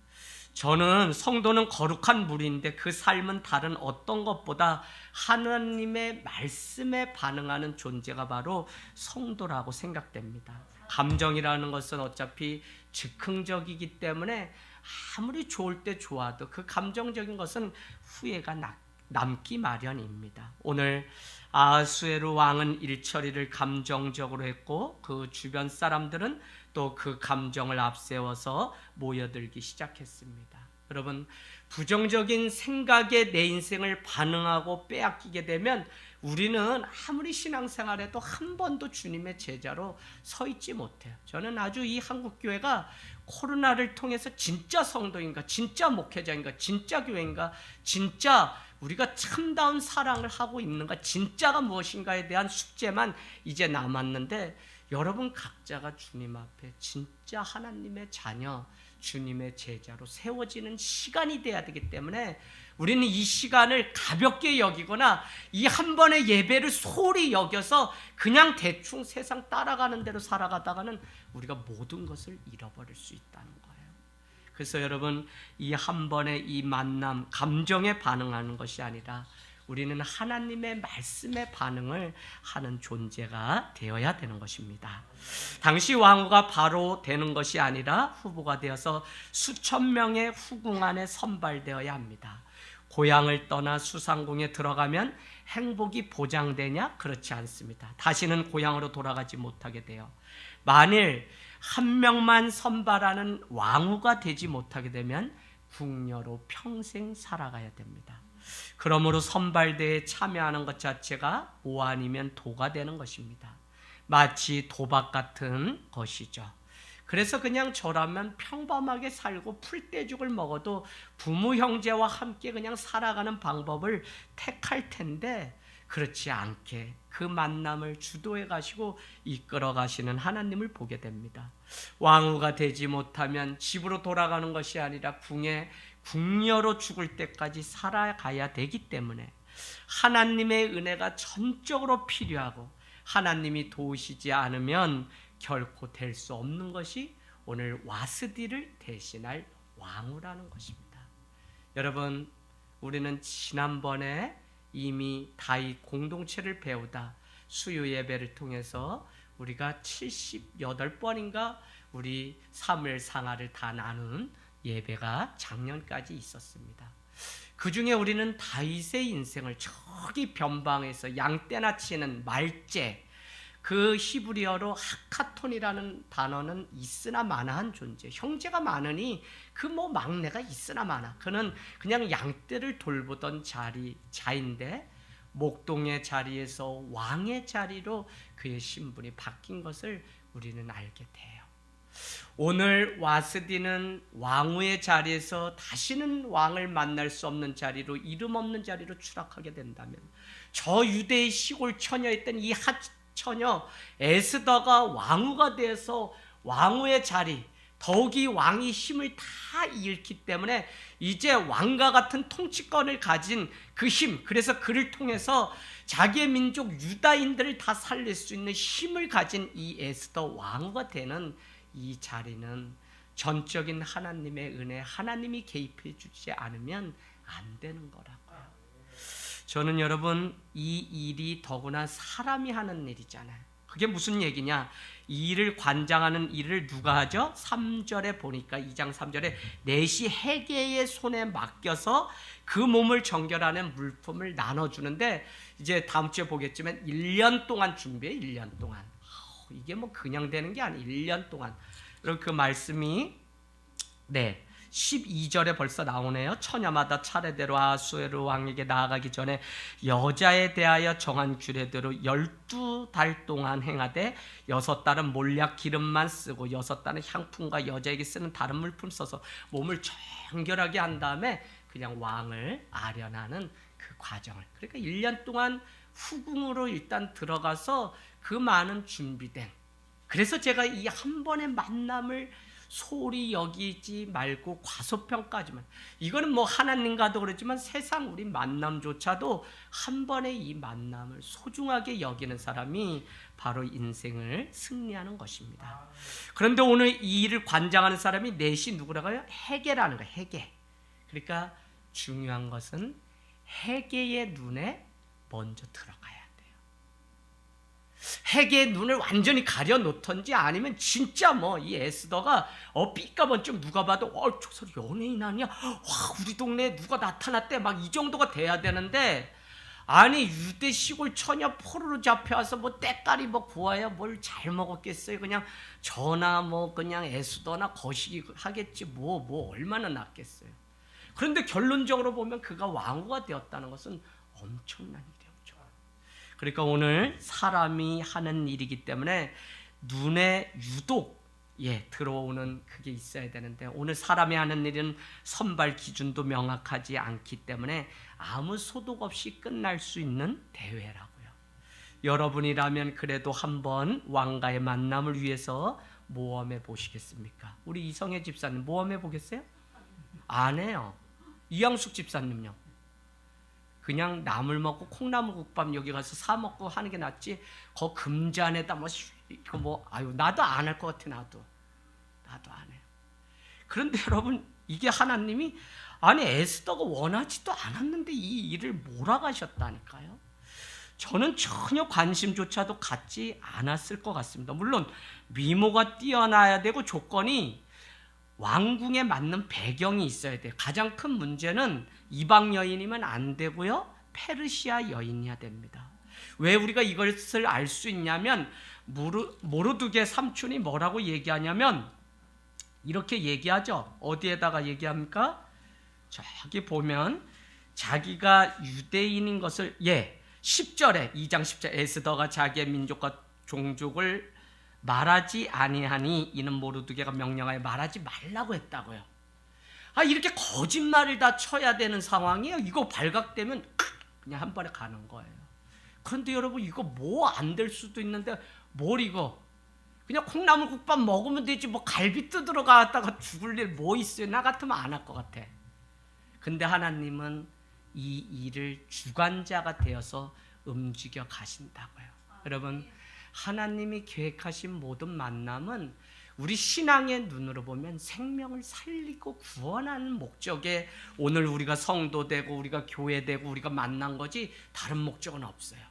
저는 성도는 거룩한 무리인데 그 삶은 다른 어떤 것보다 하나님의 말씀에 반응하는 존재가 바로 성도라고 생각됩니다. 감정이라는 것은 어차피 즉흥적이기 때문에 아무리 좋을 때 좋아도 그 감정적인 것은 후회가 남기 마련입니다. 오늘 아하수에로 왕은 일처리를 감정적으로 했고 그 주변 사람들은 또 그 감정을 앞세워서 모여들기 시작했습니다. 여러분, 부정적인 생각에 내 인생을 반응하고 빼앗기게 되면 우리는 아무리 신앙생활해도 한 번도 주님의 제자로 서 있지 못해요. 저는 아주 이 한국교회가 코로나를 통해서 진짜 성도인가, 진짜 목회자인가, 진짜 교회인가, 진짜 우리가 참다운 사랑을 하고 있는가, 진짜가 무엇인가에 대한 숙제만 이제 남았는데, 여러분 각자가 주님 앞에 진짜 하나님의 자녀, 주님의 제자로 세워지는 시간이 돼야 되기 때문에 우리는 이 시간을 가볍게 여기거나 이 한 번의 예배를 소홀히 여겨서 그냥 대충 세상 따라가는 대로 살아가다가는 우리가 모든 것을 잃어버릴 수 있다는 거예요. 그래서 여러분, 이 한 번의 이 만남, 감정에 반응하는 것이 아니라 우리는 하나님의 말씀에 반응을 하는 존재가 되어야 되는 것입니다. 당시 왕후가 바로 되는 것이 아니라 후보가 되어서 수천 명의 후궁 안에 선발되어야 합니다. 고향을 떠나 수상궁에 들어가면 행복이 보장되냐? 그렇지 않습니다. 다시는 고향으로 돌아가지 못하게 돼요. 만일 한 명만 선발하는 왕후가 되지 못하게 되면 궁녀로 평생 살아가야 됩니다. 그러므로 선발대에 참여하는 것 자체가 오 아니면 도가 되는 것입니다. 마치 도박 같은 것이죠. 그래서 그냥 저라면 평범하게 살고 풀떼죽을 먹어도 부모 형제와 함께 그냥 살아가는 방법을 택할 텐데, 그렇지 않게 그 만남을 주도해 가시고 이끌어 가시는 하나님을 보게 됩니다. 왕후가 되지 못하면 집으로 돌아가는 것이 아니라 궁녀로 죽을 때까지 살아가야 되기 때문에 하나님의 은혜가 전적으로 필요하고, 하나님이 도우시지 않으면 결코 될 수 없는 것이 오늘 와스디를 대신할 왕후라는 것입니다. 여러분, 우리는 지난번에 이미 다윗 공동체를 배우다 수요 예배를 통해서 우리가 78번인가 우리 사무엘 상하를 다 나눈 예배가 작년까지 있었습니다. 그 중에 우리는 다윗의 인생을 저기 변방에서 양떼나 치는 말제, 그 히브리어로 하카톤이라는 단어는 있으나 마나한 존재, 형제가 많으니 그 막내가 있으나 마나, 그는 그냥 양떼를 돌보던 자인데 목동의 자리에서 왕의 자리로 그의 신분이 바뀐 것을 우리는 알게 돼요. 오늘 와스디는 왕후의 자리에서 다시는 왕을 만날 수 없는 자리로, 이름 없는 자리로 추락하게 된다면, 저 유대의 시골 처녀였던 이 처녀 에스더가 왕후가 돼서 왕후의 자리, 더욱이 왕이 힘을 다 잃기 때문에 이제 왕과 같은 통치권을 가진 그 힘, 그래서 그를 통해서 자기의 민족 유다인들을 다 살릴 수 있는 힘을 가진 이 에스더 왕후가 되는 이 자리는 전적인 하나님의 은혜, 하나님이 개입해 주지 않으면 안 되는 거라고요. 저는 여러분, 이 일이 더구나 사람이 하는 일이잖아요. 그게 무슨 얘기냐? 이 일을 관장하는 일을 누가 하죠? 3절에 보니까, 2장 3절에 넷이 헤게의 손에 맡겨서 그 몸을 정결하는 물품을 나눠주는데, 이제 다음 주에 보겠지만 1년 동안 준비해. 1년 동안. 이게 그냥 되는 게 아니에요. 1년 동안. 그리고 그 말씀이 12절에 벌써 나오네요. 처녀마다 차례대로 아하수에로 왕에게 나아가기 전에 여자에 대하여 정한 규례대로 12달 동안 행하되 6달은 몰약 기름만 쓰고 6달은 향품과 여자에게 쓰는 다른 물품 써서 몸을 정결하게 한 다음에 그냥 왕을 아련하는 그 과정을, 그러니까 1년 동안 후궁으로 일단 들어가서 그 많은 준비된, 그래서 제가 이 한 번의 만남을 소홀히 여기지 말고 과소평가하지만, 이거는 하나님과도 그렇지만 세상 우리 만남조차도 한 번의 이 만남을 소중하게 여기는 사람이 바로 인생을 승리하는 것입니다. 그런데 오늘 이 일을 관장하는 사람이 넷이 누구라고요? 헤게라는 거예요. 헤게. 그러니까 중요한 것은 헤게의 눈에 먼저 들어가야 돼요. 헤게의 눈을 완전히 가려놓던지, 아니면 진짜 이 에스더가 삐까번쩍 누가 봐도 저 사람 연예인 아니야? 와, 우리 동네에 누가 나타났대, 이 정도가 돼야 되는데, 아니 유대 시골 처녀 포로로 잡혀와서 때깔이 구워야 뭘 잘 먹었겠어요. 그냥 저나 그냥 에스더나 거시기 하겠지, 얼마나 낫겠어요. 그런데 결론적으로 보면 그가 왕후가 되었다는 것은 엄청난 일이죠. 그러니까 오늘 사람이 하는 일이기 때문에 눈에 유독 들어오는 그게 있어야 되는데, 오늘 사람이 하는 일은 선발 기준도 명확하지 않기 때문에 아무 소득 없이 끝날 수 있는 대회라고요. 여러분이라면 그래도 한번 왕과의 만남을 위해서 모험해 보시겠습니까? 우리 이성애 집사님 모험해 보겠어요? 안 해요. 이양숙 집사님요? 그냥 나물 먹고 콩나물 국밥 여기 가서 사 먹고 하는 게 낫지, 거 금잔에다 나도 안 할 것 같아. 나도 안 해요. 그런데 여러분, 이게 하나님이 에스더가 원하지도 않았는데 이 일을 몰아가셨다니까요. 저는 전혀 관심조차도 갖지 않았을 것 같습니다. 물론 미모가 뛰어나야 되고 조건이 왕궁에 맞는 배경이 있어야 돼요. 가장 큰 문제는 이방 여인이면 안 되고요, 페르시아 여인이어야 됩니다. 왜 우리가 이것을 알 수 있냐면, 모르드게 삼촌이 뭐라고 얘기하냐면 이렇게 얘기하죠. 어디에다가 얘기합니까? 저기 보면 자기가 유대인인 것을 10절에 2장 10절 에스더가 자기의 민족과 종족을 말하지 아니하니 이는 모르드게가 명령하여 말하지 말라고 했다고요. 이렇게 거짓말을 다 쳐야 되는 상황이에요. 이거 발각되면 그냥 한 번에 가는 거예요. 그런데 여러분, 이거 뭐 안 될 수도 있는데 뭘 이거 그냥 콩나물 국밥 먹으면 되지, 뭐 갈비 뜯으러 갔다가 죽을 일 뭐 있어요? 나 같으면 안 할 것 같아. 근데 하나님은 이 일을 주관자가 되어서 움직여 가신다고요. 여러분, 하나님이 계획하신 모든 만남은 우리 신앙의 눈으로 보면 생명을 살리고 구원하는 목적에 오늘 우리가 성도 되고 우리가 교회 되고 우리가 만난 거지 다른 목적은 없어요.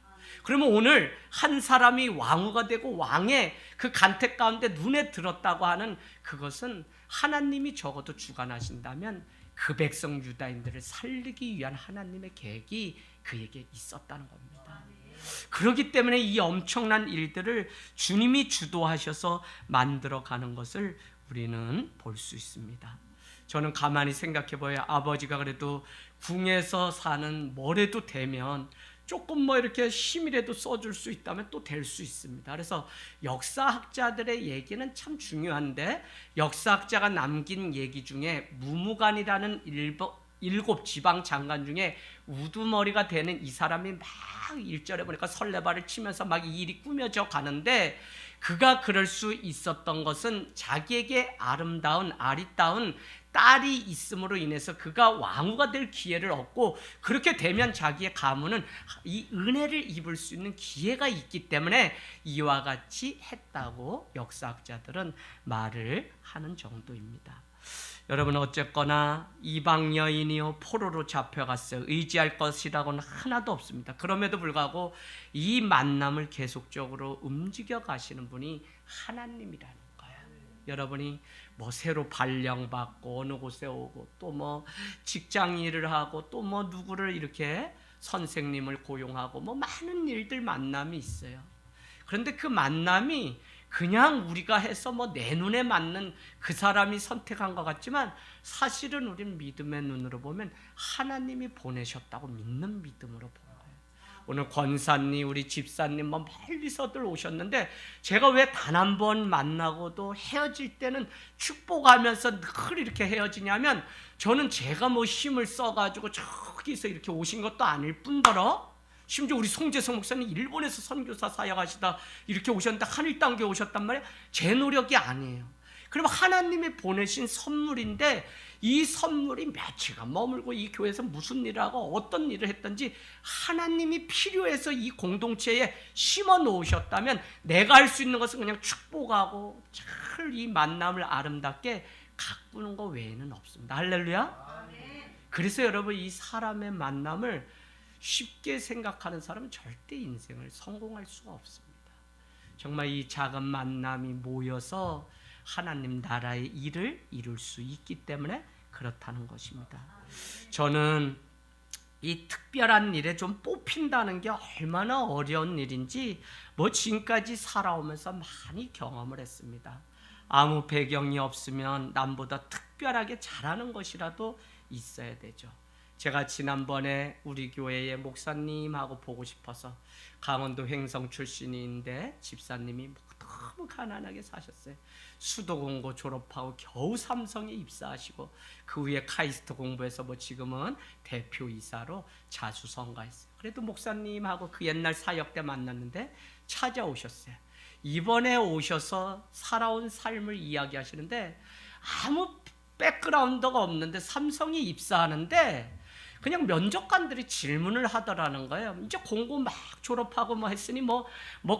그러면 오늘 한 사람이 왕후가 되고 왕의 그 간택 가운데 눈에 들었다고 하는 그것은 하나님이 적어도 주관하신다면 그 백성 유다인들을 살리기 위한 하나님의 계획이 그에게 있었다는 겁니다. 그렇기 때문에 이 엄청난 일들을 주님이 주도하셔서 만들어가는 것을 우리는 볼 수 있습니다. 저는 가만히 생각해 봐요. 아버지가 그래도 궁에서 사는 뭐래도 되면 조금 이렇게 힘이라도 써줄 수 있다면 또 될 수 있습니다. 그래서 역사학자들의 얘기는 참 중요한데, 역사학자가 남긴 얘기 중에 무무간이라는 일곱 지방 장관 중에 우두머리가 되는 이 사람이 막 1절에 보니까 설레발을 치면서 막 이 일이 꾸며져 가는데, 그가 그럴 수 있었던 것은 자기에게 아리따운 딸이 있음으로 인해서 그가 왕후가 될 기회를 얻고, 그렇게 되면 자기의 가문은 이 은혜를 입을 수 있는 기회가 있기 때문에 이와 같이 했다고 역사학자들은 말을 하는 정도입니다. 여러분, 어쨌거나 이방 여인이요 포로로 잡혀갔어요. 의지할 것이라고는 하나도 없습니다. 그럼에도 불구하고 이 만남을 계속적으로 움직여 가시는 분이 하나님이라는 거예요. 여러분이 새로 발령받고 어느 곳에 오고 또 직장 일을 하고 또 누구를 이렇게 선생님을 고용하고 많은 일들 만남이 있어요. 그런데 그 만남이 그냥 우리가 해서 내 눈에 맞는 그 사람이 선택한 것 같지만, 사실은 우리는 믿음의 눈으로 보면 하나님이 보내셨다고 믿는 믿음으로 본 거예요. 오늘 권사님, 우리 집사님 멀리서들 오셨는데, 제가 왜 단 한 번 만나고도 헤어질 때는 축복하면서 늘 이렇게 헤어지냐면, 저는 제가 힘을 써가지고 저기서 이렇게 오신 것도 아닐 뿐더러, 심지어 우리 송재성 목사님 일본에서 선교사 사역하시다 이렇게 오셨는데 하늘 땅에 오셨단 말이에요. 제 노력이 아니에요. 그럼 하나님이 보내신 선물인데, 이 선물이 며칠간 머물고 이 교회에서 무슨 일을 하고 어떤 일을 했든지 하나님이 필요해서 이 공동체에 심어 놓으셨다면, 내가 할 수 있는 것은 그냥 축복하고 잘 이 만남을 아름답게 가꾸는 것 외에는 없습니다. 할렐루야. 그래서 여러분, 이 사람의 만남을 쉽게 생각하는 사람은 절대 인생을 성공할 수가 없습니다. 정말 이 작은 만남이 모여서 하나님 나라의 일을 이룰 수 있기 때문에 그렇다는 것입니다. 저는 이 특별한 일에 좀 뽑힌다는 게 얼마나 어려운 일인지 지금까지 살아오면서 많이 경험을 했습니다. 아무 배경이 없으면 남보다 특별하게 잘하는 것이라도 있어야 되죠. 제가 지난번에 우리 교회의 목사님하고 보고 싶어서 강원도 횡성 출신인데 집사님이 너무 가난하게 사셨어요. 수도공고 졸업하고 겨우 삼성에 입사하시고 그 후에 카이스트 공부해서 뭐 지금은 대표이사로 자수성가했어요. 그래도 목사님하고 그 옛날 사역 때 만났는데 찾아오셨어요. 이번에 오셔서 살아온 삶을 이야기하시는데 아무 백그라운드가 없는데 삼성에 입사하는데 그냥 면접관들이 질문을 하더라는 거예요. 이제 공고 막 졸업하고 뭐 했으니 뭐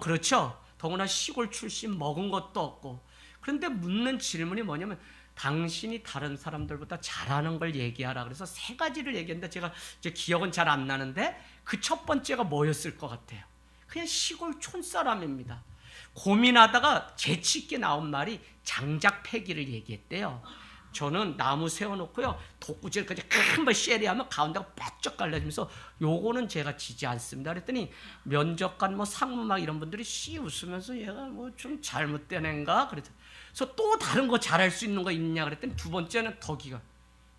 그렇죠. 더구나 시골 출신 먹은 것도 없고. 그런데 묻는 질문이 뭐냐면 당신이 다른 사람들보다 잘하는 걸 얘기하라. 그래서 세 가지를 얘기했는데 제가 이제 기억은 잘 안 나는데 그 첫 번째가 뭐였을 것 같아요. 그냥 시골 촌사람입니다. 고민하다가 재치 있게 나온 말이 장작 패기를 얘기했대요. 저는 나무 세워놓고요 독구질까지 큰걸 쉐리하면 가운데가 바짝 갈라지면서 요거는 제가 지지 않습니다. 그랬더니 면접관 뭐 상무막 이런 분들이 씨 웃으면서 얘가 뭐 좀 잘못된 애인가 그래서 또 다른 거 잘할 수 있는 거 있냐 그랬더니 두 번째는 더 기가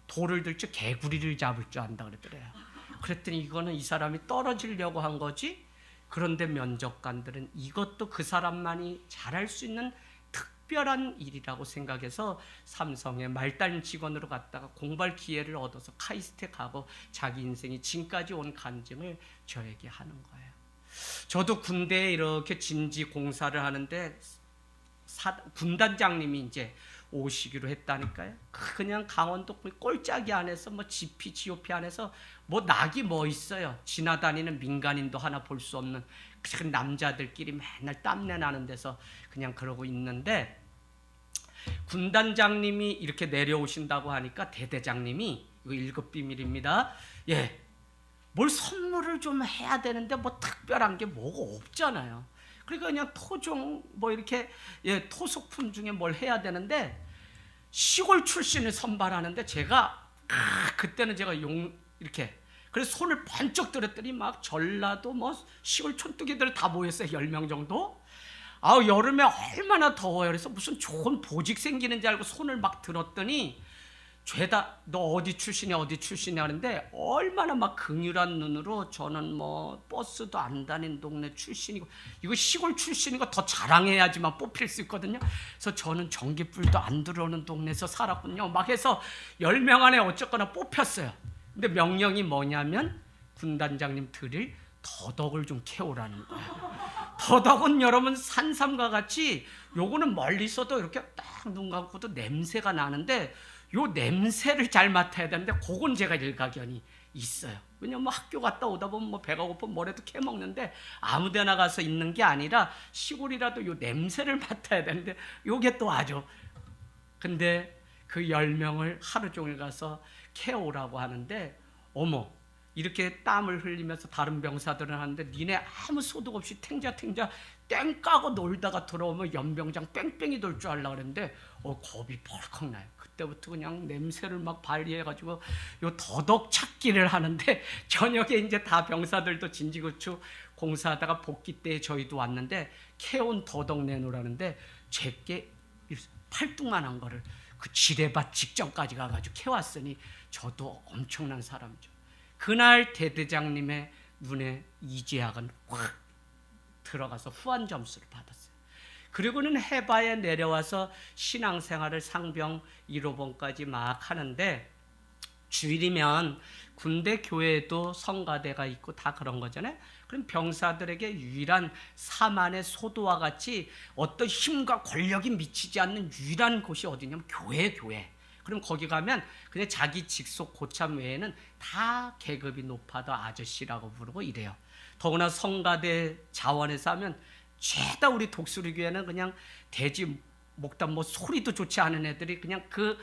돌을 들 줄 개구리를 잡을 줄 안다 그랬더래요. 그랬더니 이거는 이 사람이 떨어지려고 한 거지. 그런데 면접관들은 이것도 그 사람만이 잘할 수 있는 특별한 일이라고 생각해서 삼성의 말단 직원으로 갔다가 공부할 기회를 얻어서 카이스트에 가고 자기 인생이 지금까지 온 간증을 저에게 하는 거예요. 저도 군대에 이렇게 진지 공사를 하는데 군단장님이 이제 오시기로 했다니까요. 그냥 강원도 꼴짜기 안에서 뭐 GP, GOP 안에서 뭐 낙이 뭐 있어요. 지나다니는 민간인도 하나 볼 수 없는 그 남자들끼리 맨날 땀내 나는 데서 그냥 그러고 있는데 군단장님이 이렇게 내려오신다고 하니까 대대장님이 이거 1급 비밀입니다. 예, 뭘 선물을 좀 해야 되는데 뭐 특별한 게 뭐가 없잖아요. 그러니까 그냥 토종 뭐 이렇게 토속품 중에 뭘 해야 되는데 시골 출신을 선발하는데 제가 그때는 제가 이렇게 그래서 손을 번쩍 들었더니 막 전라도 뭐 시골 촌뜨기들 다 모였어요. 10명 정도. 여름에 얼마나 더워요. 그래서 무슨 좋은 보직 생기는 줄 알고 손을 막 들었더니 죄다 너 어디 출신이야 하는데 얼마나 막 긍휼한 눈으로 저는 뭐 버스도 안 다닌 동네 출신이고 이거 시골 출신이고 더 자랑해야지만 뽑힐 수 있거든요. 그래서 저는 전기불도 안 들어오는 동네에서 살았군요. 막 해서 10명 안에 어쨌거나 뽑혔어요. 근데 명령이 뭐냐면 군단장님 드릴 더덕을 좀 캐오라는 거예요. 더덕은 여러분 산삼과 같이 요거는 멀리서도 이렇게 딱 눈 감고도 냄새가 나는데 요 냄새를 잘 맡아야 되는데 그건 제가 일가견이 있어요. 왜냐면 학교 갔다 오다 보면 뭐 배가 고프면 뭐라도 캐먹는데 아무 데나 가서 있는 게 아니라 시골이라도 요 냄새를 맡아야 되는데 요게 또 아주 근데 그 10명을 하루 종일 가서 캐오라고 하는데 어머 이렇게 땀을 흘리면서 다른 병사들은 하는데 니네 아무 소득 없이 탱자 땡 까고 놀다가 들어오면 연병장 뺑뺑이 돌 줄 알라 그랬는데 겁이 펄컥 나요. 그때부터 그냥 냄새를 막 발휘해가지고 요 더덕 찾기를 하는데 저녁에 이제 다 병사들도 진지구추 공사하다가 복귀 때 저희도 왔는데 캐온 더덕 내놓으라는데 제게 팔뚝만한 거를 그 지뢰밭 직전까지 가가지고 캐왔으니 저도 엄청난 사람이죠. 그날 대대장님의 눈에 이재학은 확 들어가서 후한 점수를 받았어요. 그리고는 해바에 내려와서 신앙생활을 상병 1호번까지 막 하는데 주일이면 군대 교회에도 성가대가 있고 다 그런 거잖아요. 그럼 병사들에게 유일한 사만의 소도와 같이 어떤 힘과 권력이 미치지 않는 유일한 곳이 어디냐면 교회. 그럼 거기 가면 그냥 자기 직속 고참 외에는 다 계급이 높아도 아저씨라고 부르고 이래요. 더구나 성가대 자원에서 하면 죄다 우리 독수리 교회는 그냥 돼지 목담 뭐 소리도 좋지 않은 애들이 그냥 그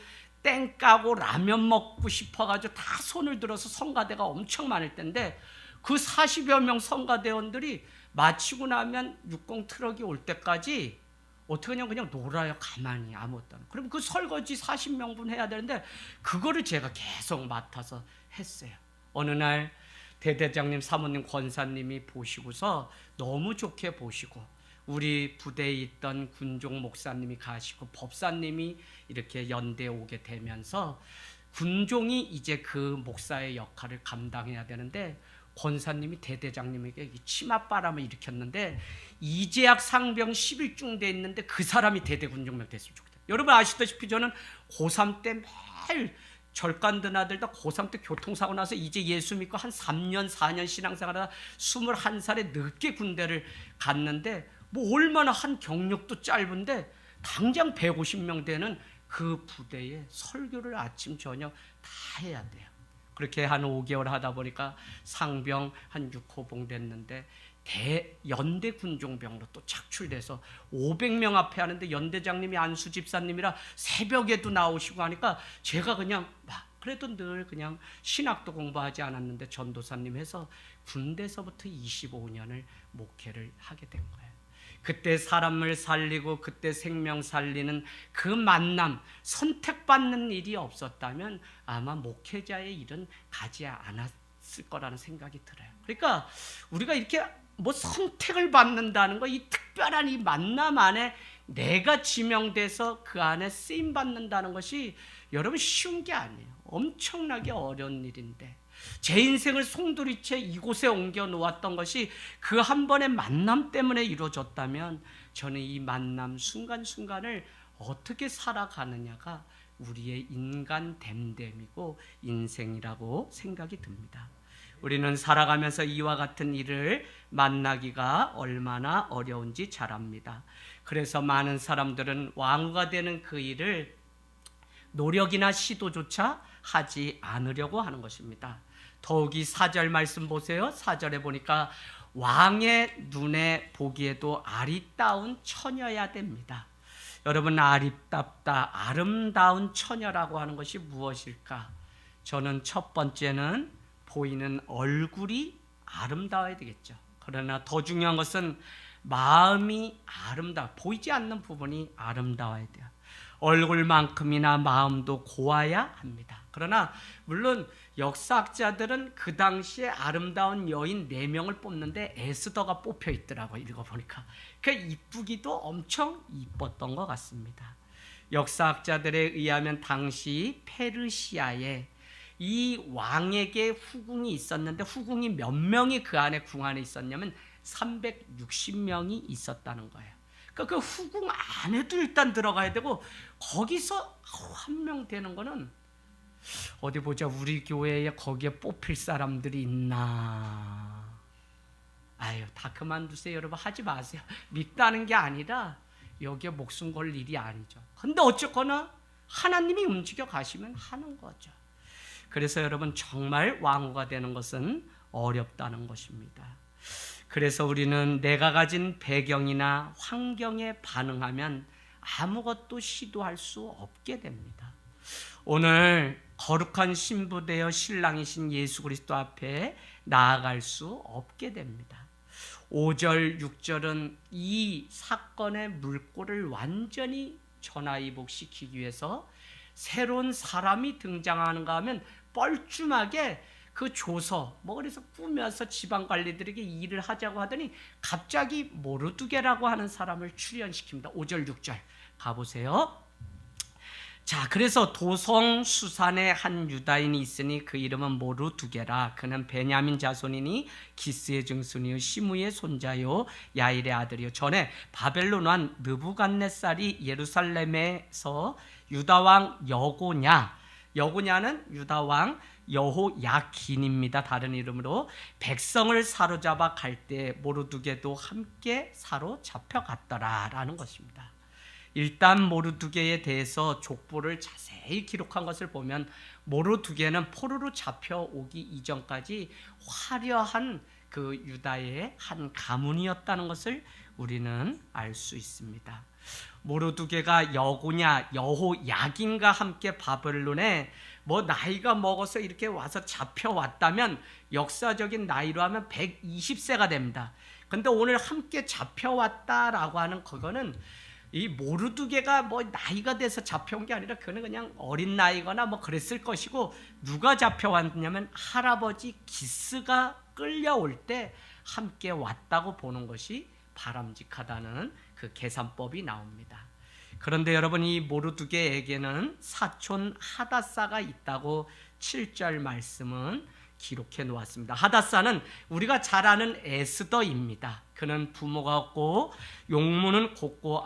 땡 까고 라면 먹고 싶어가지고 다 손을 들어서 성가대가 엄청 많을 텐데 그 40여 명 성가대원들이 마치고 나면 60 트럭이 올 때까지 어떻게 그냥 놀아요. 가만히 아무것도 안 하고. 그럼 그 설거지 40명분 해야 되는데 그거를 제가 계속 맡아서 했어요. 어느 날 대대장님 사모님 권사님이 보시고서 너무 좋게 보시고 우리 부대에 있던 군종 목사님이 가시고 법사님이 이렇게 연대에 오게 되면서 군종이 이제 그 목사의 역할을 감당해야 되는데 권사님이 대대장님에게 치맛바람을 일으켰는데 이재학 상병 11중대에 있는데 그 사람이 대대군종병 됐으면 좋겠다. 여러분 아시다시피 저는 고3 때 매일 절간든 아들 다 고3 때 교통사고 나서 이제 예수 믿고 한 3년 4년 신앙생활하다 21살에 늦게 군대를 갔는데 뭐 얼마나 한 경력도 짧은데 당장 150명 되는 그 부대에 설교를 아침 저녁 다 해야 돼요. 그렇게 한 5개월 하다 보니까 상병 한 6호봉 됐는데 연대 군종병으로 또 착출돼서 500명 앞에 하는데 연대장님이 안수 집사님이라 새벽에도 나오시고 하니까 제가 그냥 그래도 늘 그냥 신학도 공부하지 않았는데 전도사님 해서 군대에서부터 25년을 목회를 하게 된 거예요. 그때 사람을 살리고 그때 생명 살리는 그 만남, 선택받는 일이 없었다면 아마 목회자의 일은 가지 않았을 거라는 생각이 들어요. 그러니까 우리가 이렇게 뭐 선택을 받는다는 거, 이 특별한 이 만남 안에 내가 지명돼서 그 안에 쓰임 받는다는 것이 여러분 쉬운 게 아니에요. 엄청나게 어려운 일인데 제 인생을 송두리째 이곳에 옮겨 놓았던 것이 그 한 번의 만남 때문에 이루어졌다면 저는 이 만남 순간순간을 어떻게 살아가느냐가 우리의 인간 됨됨이고 인생이라고 생각이 듭니다. 우리는 살아가면서 이와 같은 일을 만나기가 얼마나 어려운지 잘 압니다. 그래서 많은 사람들은 왕후가 되는 그 일을 노력이나 시도조차 하지 않으려고 하는 것입니다. 더욱이 4절 말씀 보세요. 4절에 보니까 왕의 눈에 보기에도 아리따운 처녀야 됩니다. 여러분 아리따다 아름다운 처녀라고 하는 것이 무엇일까? 저는 첫 번째는 보이는 얼굴이 아름다워야 되겠죠. 그러나 더 중요한 것은 마음이 보이지 않는 부분이 아름다워야 돼요. 얼굴만큼이나 마음도 고와야 합니다. 그러나 물론 역사학자들은 그 당시에 아름다운 여인 4명을 뽑는데 에스더가 뽑혀 있더라고요. 읽어보니까. 그러니까 이쁘기도 엄청 이뻤던 것 같습니다. 역사학자들에 의하면 당시 페르시아에 이 왕에게 후궁이 있었는데 후궁이 몇 명이 그 안에 궁 안에 있었냐면 360명이 있었다는 거예요. 그러니까 그 후궁 안에도 일단 들어가야 되고 거기서 한 명 되는 거는 어디 보자 우리 교회에 거기에 뽑힐 사람들이 있나. 아유 다 그만두세요 여러분. 하지 마세요. 밉다는 게 아니라 여기에 목숨 걸 일이 아니죠. 근데 어쨌거나 하나님이 움직여 가시면 하는 거죠. 그래서 여러분 정말 왕후가 되는 것은 어렵다는 것입니다. 그래서 우리는 내가 가진 배경이나 환경에 반응하면 아무것도 시도할 수 없게 됩니다. 오늘 거룩한 신부되어 신랑이신 예수 그리스도 앞에 나아갈 수 없게 됩니다. 5절, 6절은 이 사건의 물꼬를 완전히 전화위복시키기 위해서 새로운 사람이 등장하는가 하면 뻘쭘하게 그 조서 그래서 꾸며서 지방관리들에게 일을 하자고 하더니 갑자기 모르두게라고 하는 사람을 출연시킵니다. 5절 6절 가보세요. 자, 그래서 도성 수산에 한 유다인이 있으니 그 이름은 모르두게라. 그는 베냐민 자손이니 기스의 증손이요 시므의 손자요 야일의 아들이요 전에 바벨론 왕 느부갓네살이 예루살렘에서 유다왕 여고냐는 유다왕 여호야긴입니다. 다른 이름으로 백성을 사로잡아 갈 때 모르두게도 함께 사로잡혀갔더라라는 것입니다. 일단 모르두게에 대해서 족보를 자세히 기록한 것을 보면 모르두게는 포로로 잡혀오기 이전까지 화려한 그 유다의 한 가문이었다는 것을 우리는 알 수 있습니다. 모르두게가 여호야긴과 함께 바벨론에 나이가 먹어서 이렇게 와서 잡혀왔다면 역사적인 나이로 하면 120세가 됩니다. 근데 오늘 함께 잡혀왔다라고 하는 그거는 이 모르두게가 나이가 돼서 잡혀온 게 아니라 그는 그냥 어린 나이거나 그랬을 것이고 누가 잡혀왔냐면 할아버지 기스가 끌려올 때 함께 왔다고 보는 것이 바람직하다는 그 계산법이 나옵니다. 그런데 여러분, 이 모르드게에게는 사촌 하닷사가 있다고 7절 말씀은 기록해 놓았습니다. 하닷사는 우리가 잘 아는 에스더입니다. 그는 부모가 없고 용모는 곱고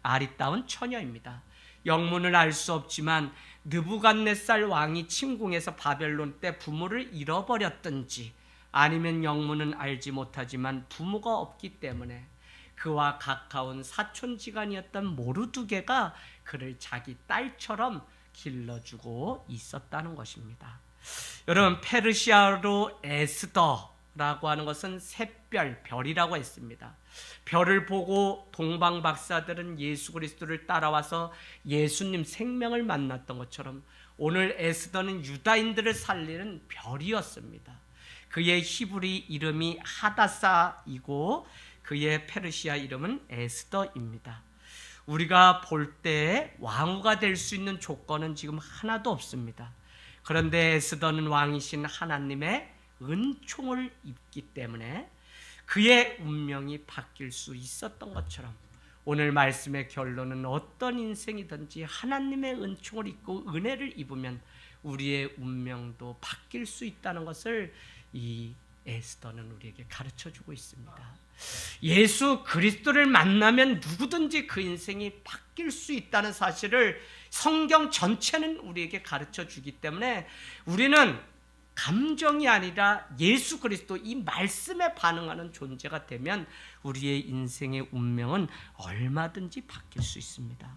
아리따운 처녀입니다. 영문을 알 수 없지만 느부갓네살 왕이 침공해서 바벨론 때 부모를 잃어버렸든지 아니면 영문은 알지 못하지만 부모가 없기 때문에 그와 가까운 사촌지간이었던 모르드게가 그를 자기 딸처럼 길러주고 있었다는 것입니다. 여러분, 페르시아로 에스더라고 하는 것은 샛별, 별이라고 했습니다. 별을 보고 동방 박사들은 예수 그리스도를 따라와서 예수님 생명을 만났던 것처럼 오늘 에스더는 유다인들을 살리는 별이었습니다. 그의 히브리 이름이 하닷사이고 그의 페르시아 이름은 에스더입니다. 우리가 볼 때 왕후가 될 수 있는 조건은 지금 하나도 없습니다. 그런데 에스더는 왕이신 하나님의 은총을 입기 때문에 그의 운명이 바뀔 수 있었던 것처럼 오늘 말씀의 결론은 어떤 인생이든지 하나님의 은총을 입고 은혜를 입으면 우리의 운명도 바뀔 수 있다는 것을 이 에스더는 우리에게 가르쳐주고 있습니다. 예수 그리스도를 만나면 누구든지 그 인생이 바뀔 수 있다는 사실을 성경 전체는 우리에게 가르쳐주기 때문에 우리는 감정이 아니라 예수 그리스도 이 말씀에 반응하는 존재가 되면 우리의 인생의 운명은 얼마든지 바뀔 수 있습니다.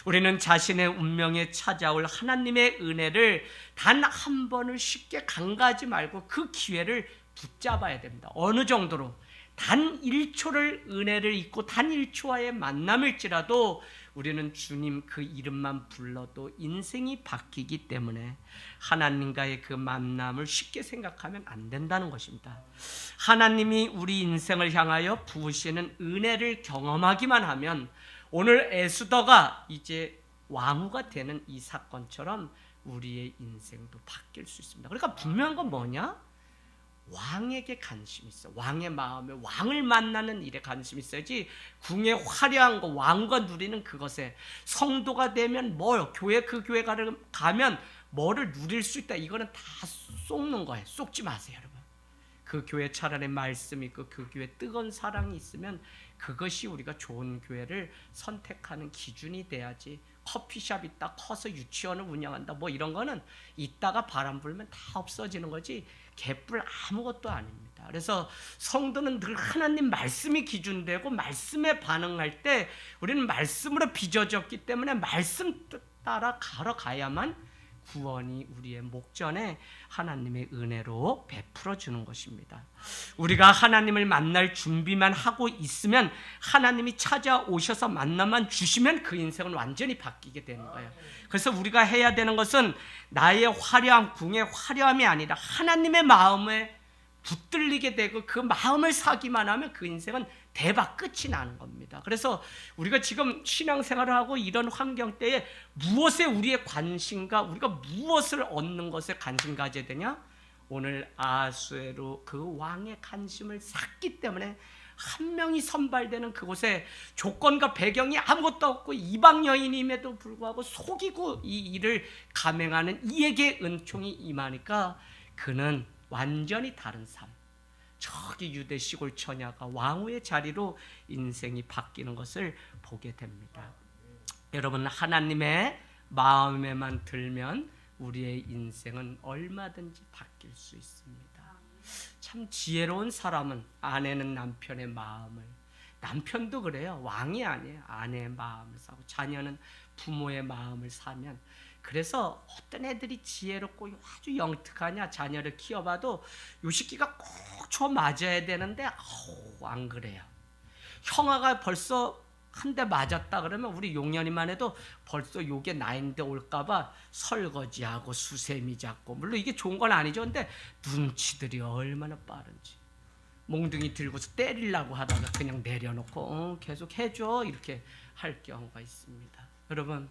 우리는 자신의 운명에 찾아올 하나님의 은혜를 단 한 번을 쉽게 간과하지 말고 그 기회를 붙잡아야 됩니다. 어느 정도로 단 1초를 은혜를 잊고 단 1초와의 만남일지라도 우리는 주님 그 이름만 불러도 인생이 바뀌기 때문에 하나님과의 그 만남을 쉽게 생각하면 안 된다는 것입니다. 하나님이 우리 인생을 향하여 부으시는 은혜를 경험하기만 하면 오늘 에스더가 이제 왕후가 되는 이 사건처럼 우리의 인생도 바뀔 수 있습니다. 그러니까 분명한 건 뭐냐? 왕에게 관심이 있어. 왕의 마음에 왕을 만나는 일에 관심이 있어야지 궁의 화려한 거 왕과 누리는 그것에 성도가 되면 교회 그 교회 가면 뭐를 누릴 수 있다. 이거는 다 속는 거예요. 속지 마세요, 여러분. 그 교회 차라리 말씀이 있고 그 교회 뜨거운 사랑이 있으면 그것이 우리가 좋은 교회를 선택하는 기준이 돼야지 커피숍 있다 커서 유치원을 운영한다 이런 거는 있다가 바람 불면 다 없어지는 거지 개뿔 아무것도 아닙니다. 그래서 성도는 늘 하나님 말씀이 기준되고 말씀에 반응할 때 우리는 말씀으로 빚어졌기 때문에 말씀 따라 걸어가야만 구원이 우리의 목전에 하나님의 은혜로 베풀어 주는 것입니다. 우리가 하나님을 만날 준비만 하고 있으면 하나님이 찾아오셔서 만나만 주시면 그 인생은 완전히 바뀌게 되는 거예요. 그래서 우리가 해야 되는 것은 나의 화려함, 궁의 화려함이 아니라 하나님의 마음에 붙들리게 되고 그 마음을 사기만 하면 그 인생은 대박 끝이 나는 겁니다. 그래서 우리가 지금 신앙생활을 하고 이런 환경 때에 무엇에 우리의 관심과 우리가 무엇을 얻는 것에 관심 가져야 되냐? 오늘 아수에로 그 왕의 관심을 샀기 때문에 한 명이 선발되는 그곳에 조건과 배경이 아무것도 없고 이방 여인임에도 불구하고 속이고 이 일을 감행하는 이에게 은총이 임하니까 그는 완전히 다른 삶, 저기 유대 시골 처녀가 왕후의 자리로 인생이 바뀌는 것을 보게 됩니다. 여러분, 하나님의 마음에만 들면 우리의 인생은 얼마든지 바뀔 수 있습니다. 참 지혜로운 사람은 아내는 남편의 마음을, 남편도 그래요. 왕이 아니에요. 아내의 마음을 사고 자녀는 부모의 마음을 사면, 그래서 어떤 애들이 지혜롭고 아주 영특하냐, 자녀를 키워봐도 요 시기가 꼭 저 맞아야 되는데 안 그래요. 형아가 벌써 한 대 맞았다 그러면 우리 용년이만 해도 벌써 요게 나인데 올까봐 설거지하고 수세미 잡고, 물론 이게 좋은 건 아니죠. 근데 눈치들이 얼마나 빠른지, 몽둥이 들고서 때리려고 하다가 그냥 내려놓고 계속 해줘 이렇게 할 경우가 있습니다. 여러분,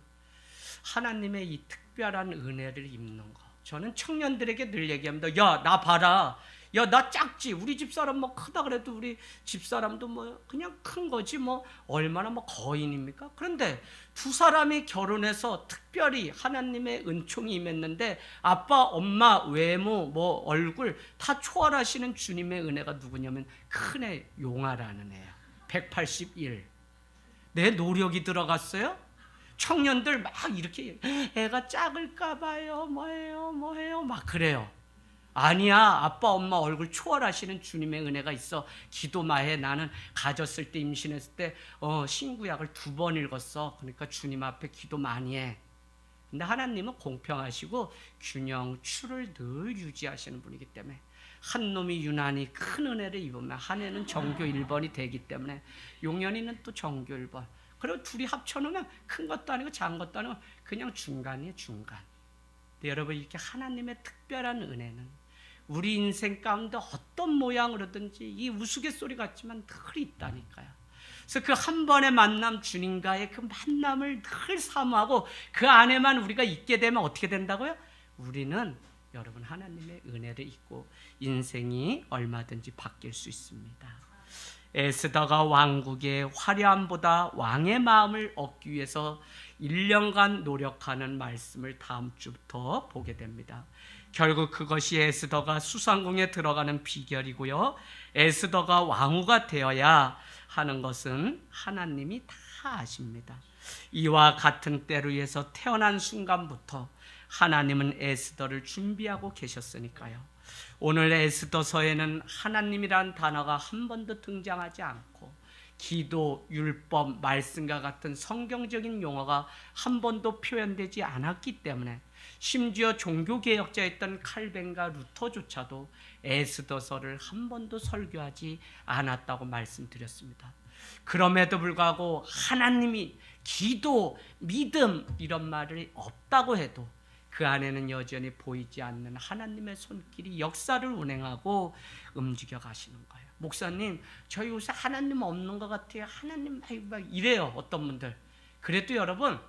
하나님의 이 특별한 은혜를 입는 거, 저는 청년들에게 늘 얘기합니다. 야, 나 봐라. 야, 나 작지. 우리 집사람 뭐 크다 그래도 우리 집사람도 뭐 그냥 큰 거지 뭐 얼마나 뭐 거인입니까? 그런데 두 사람이 결혼해서 특별히 하나님의 은총이 임했는데 아빠, 엄마, 외모, 뭐 얼굴 다 초월하시는 주님의 은혜가 누구냐면 큰애 용화라는 애야. 181. 내 노력이 들어갔어요? 청년들 막 이렇게 애가 작을까 봐요. 뭐해요 막 그래요. 아니야, 아빠 엄마 얼굴 초월하시는 주님의 은혜가 있어. 기도만 해. 나는 가졌을 때, 임신했을 때 신구약을 2번 읽었어. 그러니까 주님 앞에 기도 많이 해. 근데 하나님은 공평하시고 균형추를 늘 유지하시는 분이기 때문에 한 놈이 유난히 큰 은혜를 입으면 한 애는 정교 1번이 되기 때문에 용연이는 또 정교 1번. 그리고 둘이 합쳐놓으면 큰 것도 아니고 작은 것도 아니고 그냥 중간이에요, 중간. 근데 여러분, 이렇게 하나님의 특별한 은혜는 우리 인생 가운데 어떤 모양으로든지 이 우스갯소리 같지만 늘 있다니까요. 그래서 그 한 번의 만남, 주님과의 그 만남을 늘 사모하고 그 안에만 우리가 있게 되면 어떻게 된다고요? 우리는 여러분 하나님의 은혜를 입고 인생이 얼마든지 바뀔 수 있습니다. 에스더가 왕국의 화려함보다 왕의 마음을 얻기 위해서 1년간 노력하는 말씀을 다음 주부터 보게 됩니다. 결국 그것이 에스더가 수상궁에 들어가는 비결이고요. 에스더가 왕후가 되어야 하는 것은 하나님이 다 아십니다. 이와 같은 때를 위해서 태어난 순간부터 하나님은 에스더를 준비하고 계셨으니까요. 오늘 에스더서에는 하나님이란 단어가 한 번도 등장하지 않고 기도, 율법, 말씀과 같은 성경적인 용어가 한 번도 표현되지 않았기 때문에 심지어 종교개혁자였던 칼뱅과 루터조차도 에스더서를 한 번도 설교하지 않았다고 말씀드렸습니다. 그럼에도 불구하고 하나님이 기도, 믿음 이런 말이 없다고 해도 그 안에는 여전히 보이지 않는 하나님의 손길이 역사를 운행하고 움직여 가시는 거예요. 목사님, 저희 요새 하나님 없는 것 같아요. 하나님 막 이래요, 어떤 분들. 그래도 여러분,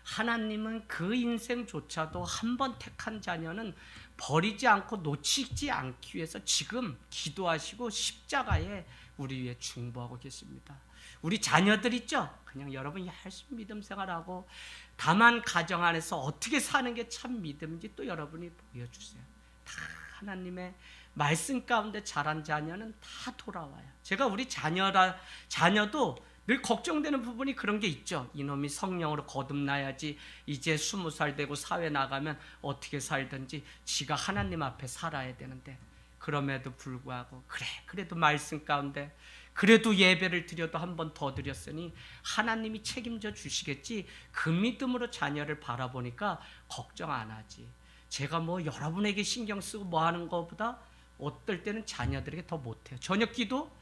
하나님은 그 인생조차도 한 번 택한 자녀는 버리지 않고 놓치지 않기 위해서 지금 기도하시고 십자가에 우리 위해 중보하고 계십니다. 우리 자녀들 있죠? 그냥 여러분 열심히 믿음 생활하고 다만 가정 안에서 어떻게 사는 게 참 믿음인지 또 여러분이 보여주세요. 다 하나님의 말씀 가운데 자란 자녀는 다 돌아와요. 제가 우리 자녀도 늘 걱정되는 부분이 그런 게 있죠. 이놈이 성령으로 거듭나야지 이제 20살 되고 사회 나가면 어떻게 살든지 지가 하나님 앞에 살아야 되는데 그럼에도 불구하고 그래도 말씀 가운데 그래도 예배를 드려도 한 번 더 드렸으니 하나님이 책임져 주시겠지 그 믿음으로 자녀를 바라보니까 걱정 안 하지. 제가 뭐 여러분에게 신경 쓰고 뭐 하는 것보다 어떨 때는 자녀들에게 더 못해요. 저녁 기도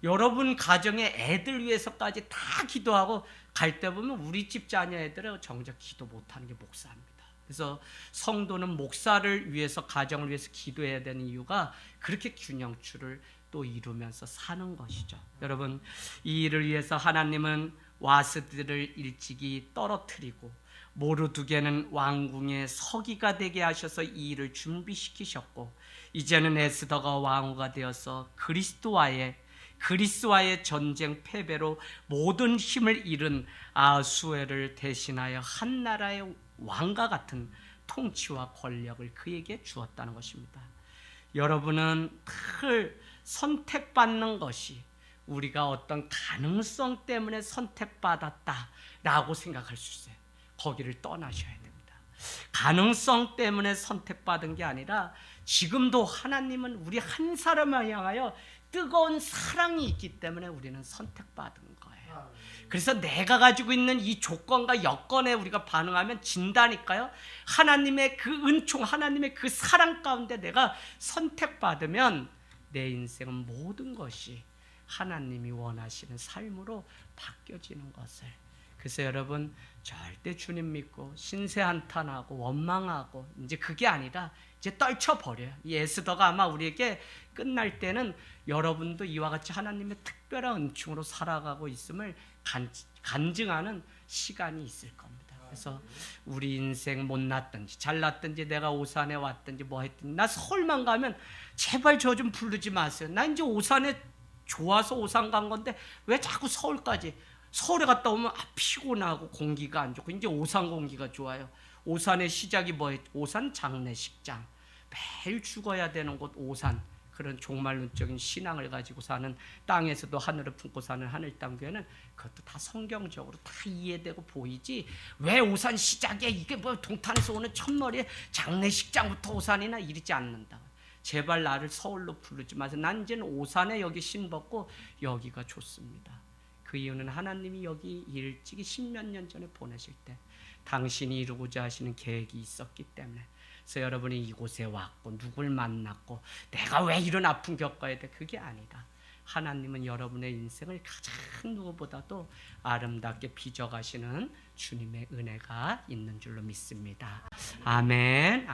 여러분 가정의 애들 위해서까지 다 기도하고 갈 때 보면 우리 집 자녀 애들은 정작 기도 못하는 게 목사입니다. 그래서 성도는 목사를 위해서 가정을 위해서 기도해야 되는 이유가 그렇게 균형추를 또 이루면서 사는 것이죠. 여러분, 이 일을 위해서 하나님은 와스들을 일찍이 떨어뜨리고 모르드게는 왕궁의 서기가 되게 하셔서 이 일을 준비시키셨고 이제는 에스더가 왕후가 되어서 그리스와의 전쟁 패배로 모든 힘을 잃은 아하수에를 대신하여 한 나라의 왕과 같은 통치와 권력을 그에게 주었다는 것입니다. 여러분은 늘 선택받는 것이 우리가 어떤 가능성 때문에 선택받았다라고 생각할 수 있어요. 거기를 떠나셔야 됩니다. 가능성 때문에 선택받은 게 아니라 지금도 하나님은 우리 한 사람을 향하여 뜨거운 사랑이 있기 때문에 우리는 선택받은 거예요. 그래서 내가 가지고 있는 이 조건과 여건에 우리가 반응하면 진다니까요. 하나님의 그 은총, 하나님의 그 사랑 가운데 내가 선택받으면 내 인생은 모든 것이 하나님이 원하시는 삶으로 바뀌어지는 것을. 그래서 여러분 절대 주님 믿고 신세한탄하고 원망하고 이제 그게 아니라 이제 떨쳐버려요. 이 에스더가 아마 우리에게 끝날 때는 여러분도 이와 같이 하나님의 특별한 은총으로 살아가고 있음을 간증하는 시간이 있을 겁니다. 그래서 우리 인생 못났든지 잘났든지 내가 오산에 왔든지 뭐 했든지 나 서울만 가면 제발 저 좀 부르지 마세요. 나 이제 오산에 좋아서 오산 간 건데 왜 자꾸 서울까지. 서울에 갔다 오면 피곤하고 공기가 안 좋고 이제 오산 공기가 좋아요. 오산의 시작이 뭐예요? 오산 장례식장. 매일 죽어야 되는 곳 오산. 그런 종말론적인 신앙을 가지고 사는, 땅에서도 하늘을 품고 사는 하늘땅교회는 그것도 다 성경적으로 다 이해되고 보이지. 왜 오산 시작에 이게 뭐 동탄에서 오는 첫머리에 장례식장부터 오산이나 이러지 않는다. 제발 나를 서울로 부르지 마세요. 난 이제는 오산에 여기 신벗고 여기가 좋습니다. 그 이유는 하나님이 여기 일찍이 10몇 년 전에 보내실 때 당신이 이루고자 하시는 계획이 있었기 때문에. 그래서 여러분이 이곳에 왔고 누굴 만났고 내가 왜 이런 아픔 겪어야 돼? 그게 아니다. 하나님은 여러분의 인생을 가장 누구보다도 아름답게 빚어가시는 주님의 은혜가 있는 줄로 믿습니다. 아멘.